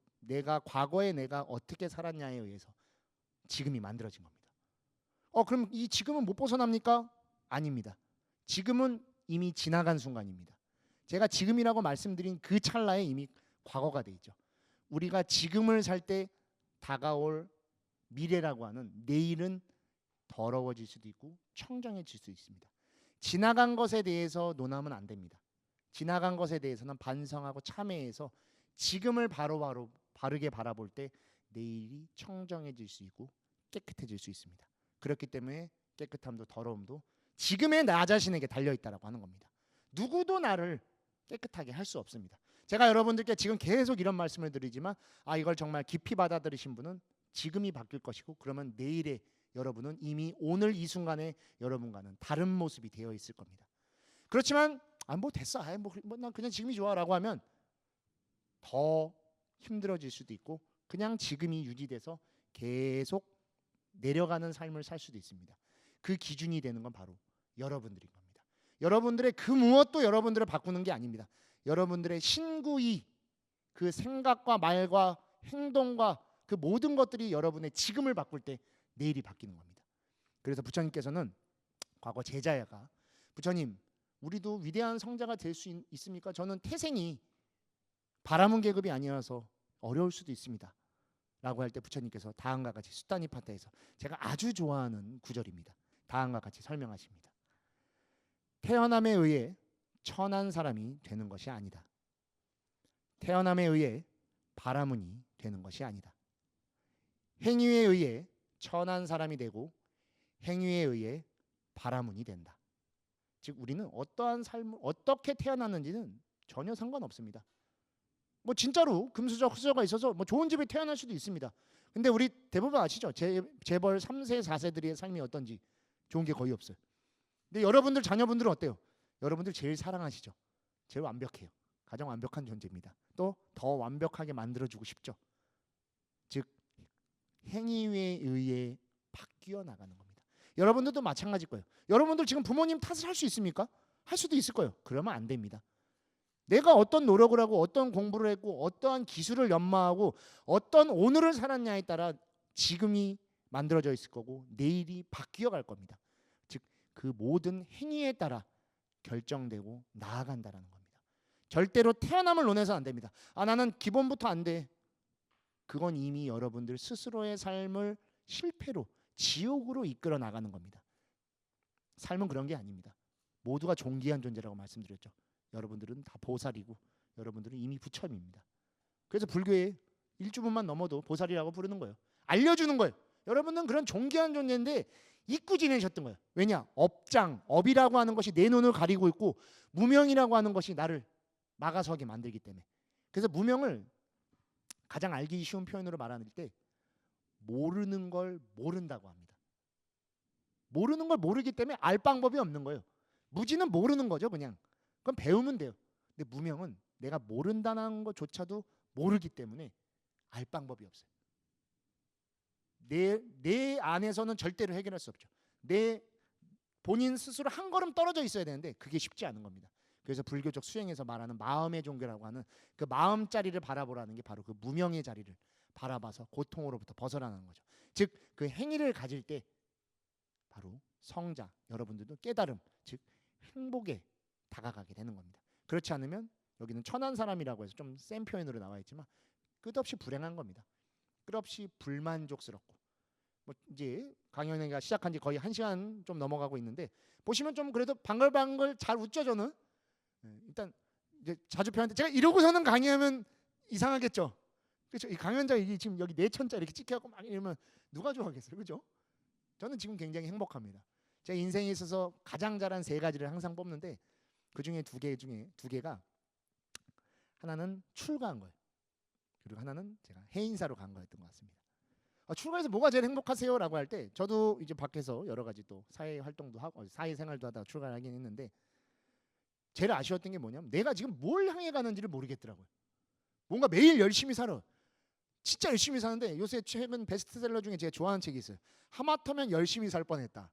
과거에 내가 어떻게 살았냐에 의해서 지금이 만들어진 겁니다. 그럼 이 지금은 못 벗어납니까? 아닙니다. 지금은 이미 지나간 순간입니다. 제가 지금이라고 말씀드린 그 찰나에 이미 과거가 돼 있죠. 우리가 지금을 살 때 다가올 미래라고 하는 내일은 더러워질 수도 있고 청정해질 수 있습니다. 지나간 것에 대해서 논하면 안 됩니다. 지나간 것에 대해서는 반성하고 참회해서 지금을 바르게 바라볼 때 내일이 청정해질 수 있고 깨끗해질 수 있습니다. 그렇기 때문에 깨끗함도 더러움도 지금의 나 자신에게 달려있다라고 하는 겁니다. 누구도 나를 깨끗하게 할 수 없습니다. 제가 여러분들께 지금 계속 이런 말씀을 드리지만 이걸 정말 깊이 받아들이신 분은 지금이 바뀔 것이고, 그러면 내일의 여러분은 이미 오늘 이 순간에 여러분과는 다른 모습이 되어 있을 겁니다. 그렇지만 뭐 됐어, 난 그냥 지금이 좋아라고 하면 더 힘들어질 수도 있고 그냥 지금이 유지돼서 계속 내려가는 삶을 살 수도 있습니다. 그 기준이 되는 건 바로 여러분들인 겁니다. 여러분들의 그 무엇도 여러분들을 바꾸는 게 아닙니다. 여러분들의 신구이, 그 생각과 말과 행동과 그 모든 것들이 여러분의 지금을 바꿀 때 내일이 바뀌는 겁니다. 그래서 부처님께서는 과거 제자야가 부처님, 우리도 위대한 성자가 될 수 있습니까? 저는 태생이 바라문 계급이 아니어서 어려울 수도 있습니다. 라고 할 때 부처님께서 다음과 같이 수타니파타에서 제가 아주 좋아하는 구절입니다. 다음과 같이 설명하십니다. 태어남에 의해 천한 사람이 되는 것이 아니다. 태어남에 의해 바라문이 되는 것이 아니다. 행위에 의해 천한 사람이 되고 행위에 의해 바라문이 된다. 즉 우리는 어떠한 삶을 어떻게 태어났는지는 전혀 상관없습니다. 뭐 진짜로 금수저 흑수저가 있어서 뭐 좋은 집에 태어날 수도 있습니다. 근데 우리 대부분 아시죠? 재벌 3세 4세들의 삶이 어떤지 좋은 게 거의 없어요. 근데 여러분들 자녀분들은 어때요? 여러분들 제일 사랑하시죠? 제일 완벽해요. 가장 완벽한 존재입니다. 또 더 완벽하게 만들어주고 싶죠. 즉 행위에 의해 바뀌어 나가는 겁니다. 여러분들도 마찬가지일 거예요. 여러분들 지금 부모님 탓을 할 수 있습니까? 할 수도 있을 거예요. 그러면 안 됩니다. 내가 어떤 노력을 하고 어떤 공부를 했고 어떠한 기술을 연마하고 어떤 오늘을 살았냐에 따라 지금이 만들어져 있을 거고 내일이 바뀌어 갈 겁니다. 즉 그 모든 행위에 따라 결정되고 나아간다라는 겁니다. 절대로 태어남을 논해서 안 됩니다. 나는 기본부터 안 돼. 그건 이미 여러분들 스스로의 삶을 실패로 지옥으로 이끌어 나가는 겁니다. 삶은 그런 게 아닙니다. 모두가 존귀한 존재라고 말씀드렸죠. 여러분들은 다 보살이고 여러분들은 이미 부처입니다. 그래서 불교에 일주분만 넘어도 보살이라고 부르는 거예요. 알려주는 거예요. 여러분은 그런 존귀한 존재인데 잊고 지내셨던 거예요. 왜냐? 업이라고 하는 것이 내 눈을 가리고 있고 무명이라고 하는 것이 나를 막아서게 만들기 때문에. 그래서 무명을 가장 알기 쉬운 표현으로 말할 때 모르는 걸 모른다고 합니다. 모르는 걸 모르기 때문에 알 방법이 없는 거예요. 무지는 모르는 거죠, 그냥. 그럼 배우면 돼요. 근데 무명은 내가 모른다는 것조차도 모르기 때문에 알 방법이 없어요. 내 안에서는 절대로 해결할 수 없죠. 내 본인 스스로 한 걸음 떨어져 있어야 되는데 그게 쉽지 않은 겁니다. 그래서 불교적 수행에서 말하는 마음의 종교라고 하는 그 마음자리를 바라보라는 게 바로 그 무명의 자리를 바라봐서 고통으로부터 벗어나는 거죠. 즉 그 행위를 가질 때 바로 성자, 여러분들도 깨달음, 즉 행복에 다가가게 되는 겁니다. 그렇지 않으면 여기는 천한 사람이라고 해서 좀 센 표현으로 나와 있지만 끝없이 불행한 겁니다. 끝없이 불만족스럽고 뭐 이제 강연회가 시작한 지 거의 1시간 좀 넘어가고 있는데 보시면 좀 그래도 방글방글 잘 웃죠 저는. 일단 이제 자주 표현하는데 제가 이러고서는 강의하면 이상하겠죠. 그렇죠. 이 강연자 이게 지금 여기 4천자 이렇게 찍혀갖고 막 이러면 누가 좋아하겠어요, 그렇죠? 저는 지금 굉장히 행복합니다. 제 인생에 있어서 가장 잘한 3가지를 항상 뽑는데 그 중에 2개 중에 2개가 하나는 출가한 거예요. 그리고 하나는 제가 해인사로 간 거였던 것 같습니다. 출가해서 뭐가 제일 행복하세요라고 할 때 저도 이제 밖에서 여러 가지 또 사회 활동도 하고 사회 생활도 하다가 출가를 하긴 했는데 제일 아쉬웠던 게 뭐냐면 내가 지금 뭘 향해 가는지를 모르겠더라고요. 뭔가 매일 열심히 살아. 진짜 열심히 사는데 요새 최근 베스트셀러 중에 제가 좋아하는 책이 있어요. 하마터면 열심히 살 뻔했다.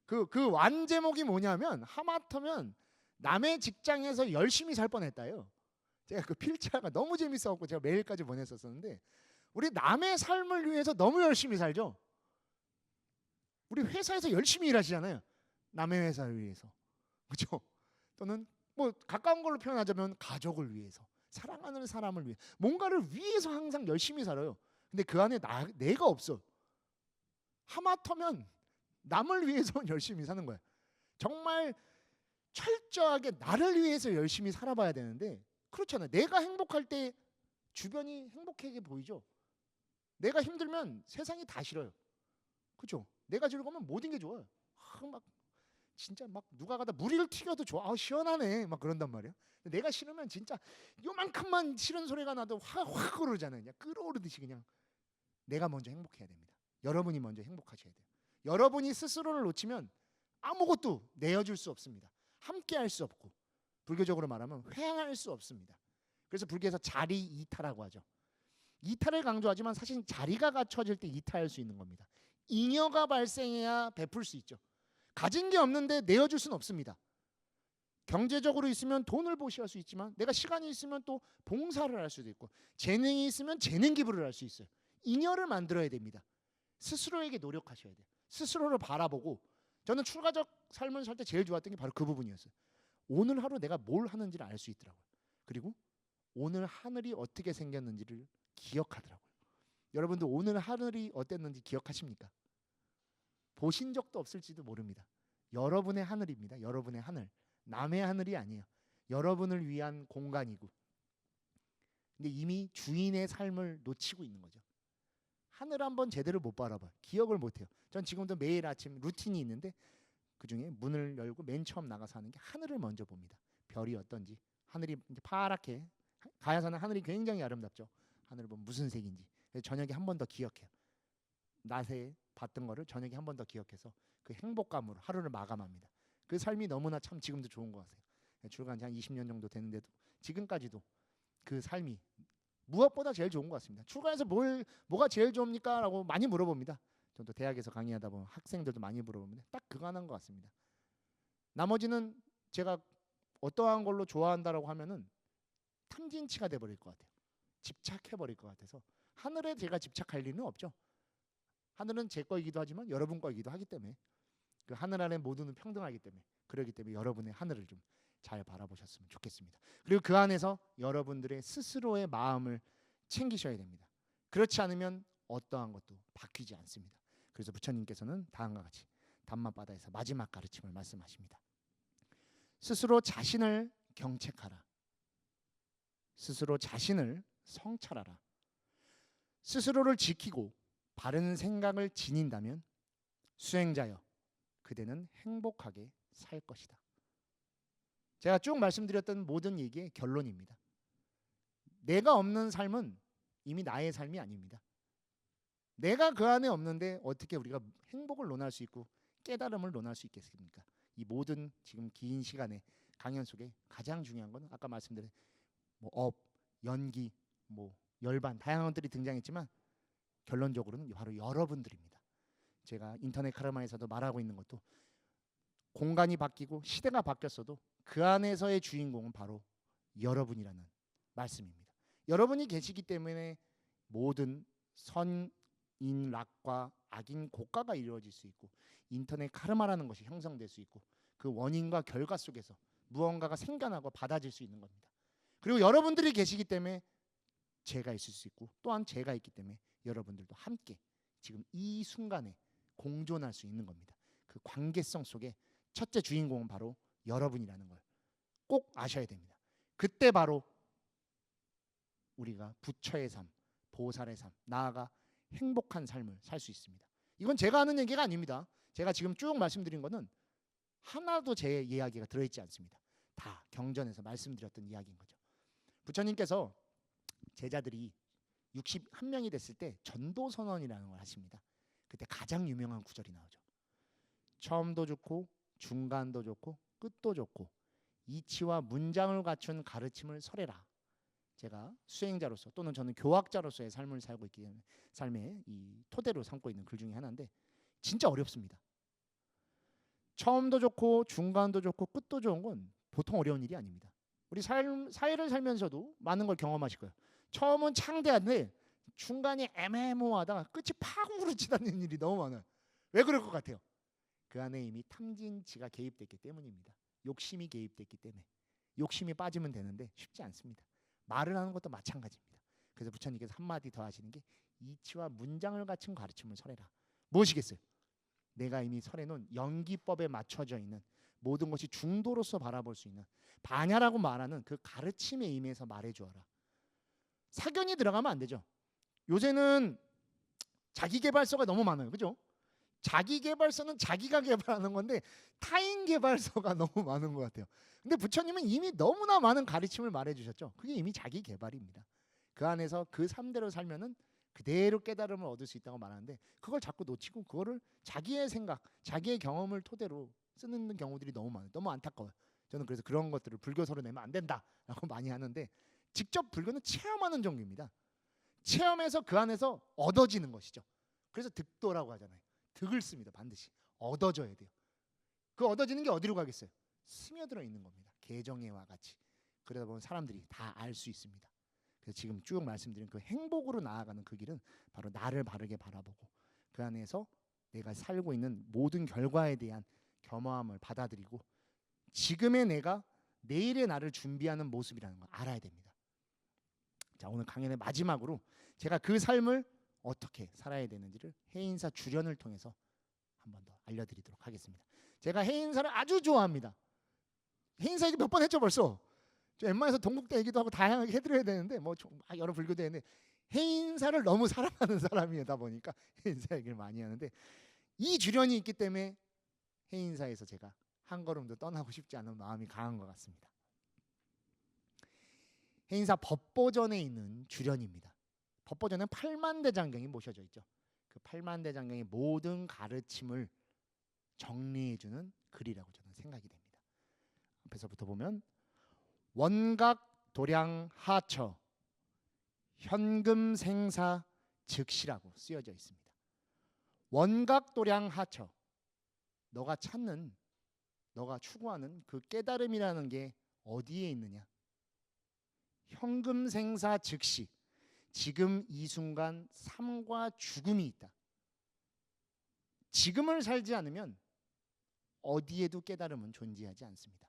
그 완제목이 뭐냐면 하마터면 남의 직장에서 열심히 살 뻔했다요. 제가 그 필자가 너무 재밌어갖고 제가 메일까지 보냈었었는데 우리 남의 삶을 위해서 너무 열심히 살죠. 우리 회사에서 열심히 일하시잖아요. 남의 회사를 위해서. 그렇죠? 또는 뭐 가까운 걸로 표현하자면 가족을 위해서, 사랑하는 사람을 위해 뭔가를 위해서 항상 열심히 살아요. 근데 그 안에 내가 없어. 하마터면 남을 위해서 열심히 사는 거야. 정말 철저하게 나를 위해서 열심히 살아봐야 되는데 그렇잖아요. 내가 행복할 때 주변이 행복하게 보이죠. 내가 힘들면 세상이 다 싫어요. 그렇죠? 내가 즐거우면 모든 게 좋아요. 막 진짜 막 누가 가다 무리를 튀겨도 좋아. 시원하네. 막 그런단 말이야. 내가 싫으면 진짜 요만큼만 싫은 소리가 나도 확 오르잖아요. 그냥 끓어오르듯이 그냥. 내가 먼저 행복해야 됩니다. 여러분이 먼저 행복하셔야 돼요. 여러분이 스스로를 놓치면 아무것도 내어줄 수 없습니다. 함께 할 수 없고 불교적으로 말하면 회항할 수 없습니다. 그래서 불교에서 자리 이타라고 하죠. 이타를 강조하지만 사실 자리가 갖춰질 때 이타할 수 있는 겁니다. 잉여가 발생해야 베풀 수 있죠. 가진 게 없는데 내어줄 수는 없습니다. 경제적으로 있으면 돈을 보시할 수 있지만 내가 시간이 있으면 또 봉사를 할 수도 있고 재능이 있으면 재능 기부를 할 수 있어요. 잉여를 만들어야 됩니다. 스스로에게 노력하셔야 돼요. 스스로를 바라보고 저는 출가적 삶을 살 때 제일 좋았던 게 바로 그 부분이었어요. 오늘 하루 내가 뭘 하는지를 알 수 있더라고요. 그리고 오늘 하늘이 어떻게 생겼는지를 기억하더라고요. 여러분도 오늘 하늘이 어땠는지 기억하십니까? 보신 적도 없을지도 모릅니다. 여러분의 하늘입니다. 여러분의 하늘. 남의 하늘이 아니에요. 여러분을 위한 공간이고. 근데 이미 주인의 삶을 놓치고 있는 거죠. 하늘 한번 제대로 못 바라봐요. 기억을 못해요. 전 지금도 매일 아침 루틴이 있는데 그중에 문을 열고 맨 처음 나가서 하는 게 하늘을 먼저 봅니다. 별이 어떤지. 하늘이 이제 파랗게 가야사는 하늘이 굉장히 아름답죠. 하늘을 보면 무슨 색인지. 그래서 저녁에 한 번 더 기억해요. 낮에 봤던 거를 저녁에 한 번 더 기억해서 그 행복감으로 하루를 마감합니다. 그 삶이 너무나 참 지금도 좋은 것 같아요. 출가한 지 한 20년 정도 됐는데도 지금까지도 그 삶이 무엇보다 제일 좋은 것 같습니다. 출가해서 뭐가 제일 좋습니까? 라고 많이 물어봅니다. 저도 대학에서 강의하다 보면 학생들도 많이 물어보는데 딱 그거 하나인 것 같습니다. 나머지는 제가 어떠한 걸로 좋아한다라고 하면은 탐진치가 돼버릴 것 같아요. 집착해버릴 것 같아서 하늘에 제가 집착할 리는 없죠. 하늘은 제 거이기도 하지만 여러분 거이기도 하기 때문에 그 하늘 안에 모두는 평등하기 때문에 그러기 때문에 여러분의 하늘을 좀 잘 바라보셨으면 좋겠습니다. 그리고 그 안에서 여러분들의 스스로의 마음을 챙기셔야 됩니다. 그렇지 않으면 어떠한 것도 바뀌지 않습니다. 그래서 부처님께서는 다음과 같이 담마바다에서 마지막 가르침을 말씀하십니다. 스스로 자신을 경책하라. 스스로 자신을 성찰하라. 스스로를 지키고 바른 생각을 지닌다면 수행자여 그대는 행복하게 살 것이다. 제가 쭉 말씀드렸던 모든 얘기의 결론입니다. 내가 없는 삶은 이미 나의 삶이 아닙니다. 내가 그 안에 없는데 어떻게 우리가 행복을 논할 수 있고 깨달음을 논할 수 있겠습니까? 이 모든 지금 긴 시간의 강연 속에 가장 중요한 건 아까 말씀드린 연기, 열반 다양한 것들이 등장했지만 결론적으로는 바로 여러분들입니다. 제가 인터넷 카르마에서도 말하고 있는 것도 공간이 바뀌고 시대가 바뀌었어도 그 안에서의 주인공은 바로 여러분이라는 말씀입니다. 여러분이 계시기 때문에 모든 선인 락과 악인 고가가 이루어질 수 있고 인터넷 카르마라는 것이 형성될 수 있고 그 원인과 결과 속에서 무언가가 생겨나고 받아질 수 있는 겁니다. 그리고 여러분들이 계시기 때문에 제가 있을 수 있고 또한 제가 있기 때문에 여러분들도 함께 지금 이 순간에 공존할 수 있는 겁니다. 그 관계성 속에 첫째 주인공은 바로 여러분이라는 걸 꼭 아셔야 됩니다. 그때 바로 우리가 부처의 삶, 보살의 삶, 나아가 행복한 삶을 살 수 있습니다. 이건 제가 하는 얘기가 아닙니다. 제가 지금 쭉 말씀드린 거는 하나도 제 이야기가 들어있지 않습니다. 다 경전에서 말씀드렸던 이야기인 거죠. 부처님께서 제자들이 61명이 됐을 때 전도선언이라는 걸 하십니다. 그때 가장 유명한 구절이 나오죠. 처음도 좋고 중간도 좋고 끝도 좋고 이치와 문장을 갖춘 가르침을 설해라. 제가 수행자로서 또는 저는 교학자로서의 삶을 살고 있기 때문에 삶의 이 토대로 삼고 있는 글 중에 하나인데 진짜 어렵습니다. 처음도 좋고 중간도 좋고 끝도 좋은 건 보통 어려운 일이 아닙니다. 우리 사회를 살면서도 많은 걸 경험하실 거예요. 처음은 창대한데 중간이 애매모호하다가 끝이 파국으로 치닫는 일이 너무 많아요. 왜 그럴 것 같아요? 그 안에 이미 탐진치가 개입됐기 때문입니다. 욕심이 개입됐기 때문에. 욕심이 빠지면 되는데 쉽지 않습니다. 말을 하는 것도 마찬가지입니다. 그래서 부처님께서 한마디 더 하시는 게 이치와 문장을 갖춘 가르침을 설해라. 무엇이겠어요? 내가 이미 설해놓은 연기법에 맞춰져 있는 모든 것이 중도로서 바라볼 수 있는 반야라고 말하는 그 가르침에 임해서 말해주어라. 사견이 들어가면 안 되죠. 요새는 자기개발서가 너무 많아요. 그죠? 자기개발서는 자기가 개발하는 건데 타인 개발서가 너무 많은 것 같아요. 근데 부처님은 이미 너무나 많은 가르침을 말해주셨죠. 그게 이미 자기 개발입니다. 그 안에서 그 삶대로 살면은 그대로 깨달음을 얻을 수 있다고 말하는데 그걸 자꾸 놓치고 그거를 자기의 생각, 자기의 경험을 토대로 쓰는 경우들이 너무 많아요. 너무 안타까워요. 저는 그래서 그런 것들을 불교서로 내면 안 된다라고 많이 하는데 직접 불교는 체험하는 종교입니다. 체험해서 그 안에서 얻어지는 것이죠. 그래서 득도라고 하잖아요. 득을 씁니다. 반드시 얻어져야 돼요. 그 얻어지는 게 어디로 가겠어요? 스며들어 있는 겁니다. 개정애와 같이. 그러다 보면 사람들이 다 알 수 있습니다. 그래서 지금 쭉 말씀드린 그 행복으로 나아가는 그 길은 바로 나를 바르게 바라보고 그 안에서 내가 살고 있는 모든 결과에 대한 겸허함을 받아들이고 지금의 내가 내일의 나를 준비하는 모습이라는 걸 알아야 됩니다. 자, 오늘 강연의 마지막으로 제가 그 삶을 어떻게 살아야 되는지를 해인사 주련을 통해서 한 번 더 알려드리도록 하겠습니다. 제가 해인사를 아주 좋아합니다. 해인사 얘기 몇 번 했죠 벌써. 저 웬만해서 동국대 얘기도 하고 다양하게 해드려야 되는데 뭐 여러 불교도 했는데 해인사를 너무 사랑하는 사람이다 보니까 해인사 얘기를 많이 하는데 이 주련이 있기 때문에 해인사에서 제가 한 걸음도 떠나고 싶지 않은 마음이 강한 것 같습니다. 해인사 법보전에 있는 주련입니다. 법보전은 8만대장경이 모셔져 있죠. 그 8만대장경의 모든 가르침을 정리해주는 글이라고 저는 생각이 됩니다. 앞에서부터 보면 원각 도량 하처 현금 생사 즉시라고 쓰여져 있습니다. 원각 도량 하처 너가 찾는 너가 추구하는 그 깨달음이라는 게 어디에 있느냐? 현금 생사 즉시 지금 이 순간 삶과 죽음이 있다. 지금을 살지 않으면 어디에도 깨달음은 존재하지 않습니다.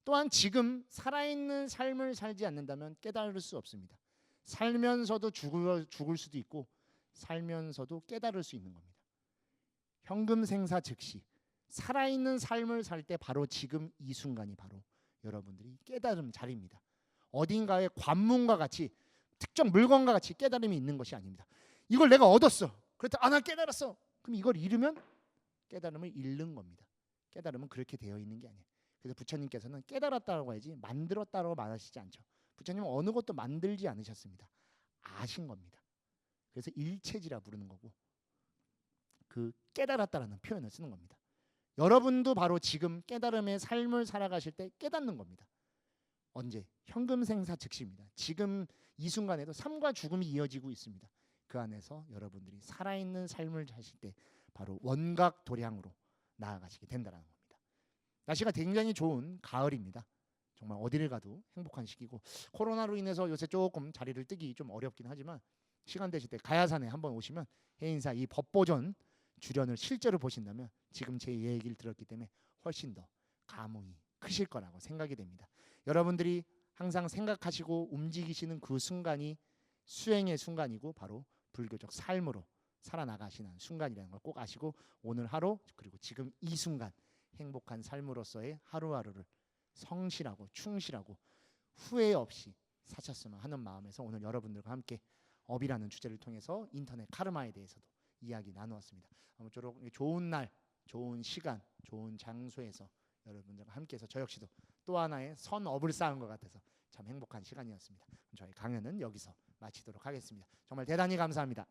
또한 지금 살아있는 삶을 살지 않는다면 깨달을 수 없습니다. 살면서도 죽을 수도 있고 살면서도 깨달을 수 있는 겁니다. 현금 생사 즉시 살아있는 삶을 살 때 바로 지금 이 순간이 바로 여러분들이 깨달음 자리입니다. 어딘가에 관문과 같이 특정 물건과 같이 깨달음이 있는 것이 아닙니다. 이걸 내가 얻었어. 그렇다. 나 깨달았어. 그럼 이걸 잃으면 깨달음을 잃는 겁니다. 깨달음은 그렇게 되어 있는 게 아니에요. 그래서 부처님께서는 깨달았다고 해야지 만들었다고 말하시지 않죠. 부처님은 어느 것도 만들지 않으셨습니다. 아신 겁니다. 그래서 일체지라 부르는 거고 그 깨달았다라는 표현을 쓰는 겁니다. 여러분도 바로 지금 깨달음의 삶을 살아가실 때 깨닫는 겁니다. 언제? 현금생사 즉시입니다. 지금 이 순간에도 삶과 죽음이 이어지고 있습니다. 그 안에서 여러분들이 살아있는 삶을 사실 때 바로 원각 도량으로 나아가시게 된다는 겁니다. 날씨가 굉장히 좋은 가을입니다. 정말 어디를 가도 행복한 시기고 코로나로 인해서 요새 조금 자리를 뜨기 좀 어렵긴 하지만 시간 되실 때 가야산에 한번 오시면 해인사 이 법보전 주련을 실제로 보신다면 지금 제 얘기를 들었기 때문에 훨씬 더 감흥이 크실 거라고 생각이 됩니다. 여러분들이 항상 생각하시고 움직이시는 그 순간이 수행의 순간이고 바로 불교적 삶으로 살아나가시는 순간이라는 걸 꼭 아시고 오늘 하루 그리고 지금 이 순간 행복한 삶으로서의 하루하루를 성실하고 충실하고 후회 없이 사셨으면 하는 마음에서 오늘 여러분들과 함께 업이라는 주제를 통해서 인터넷 카르마에 대해서도 이야기 나누었습니다. 아무쪼록 좋은 날, 좋은 시간, 좋은 장소에서 여러분들과 함께해서 저 역시도 또 하나의 선업을 쌓은 것 같아서 참 행복한 시간이었습니다. 저희 강연은 여기서 마치도록 하겠습니다. 정말 대단히 감사합니다.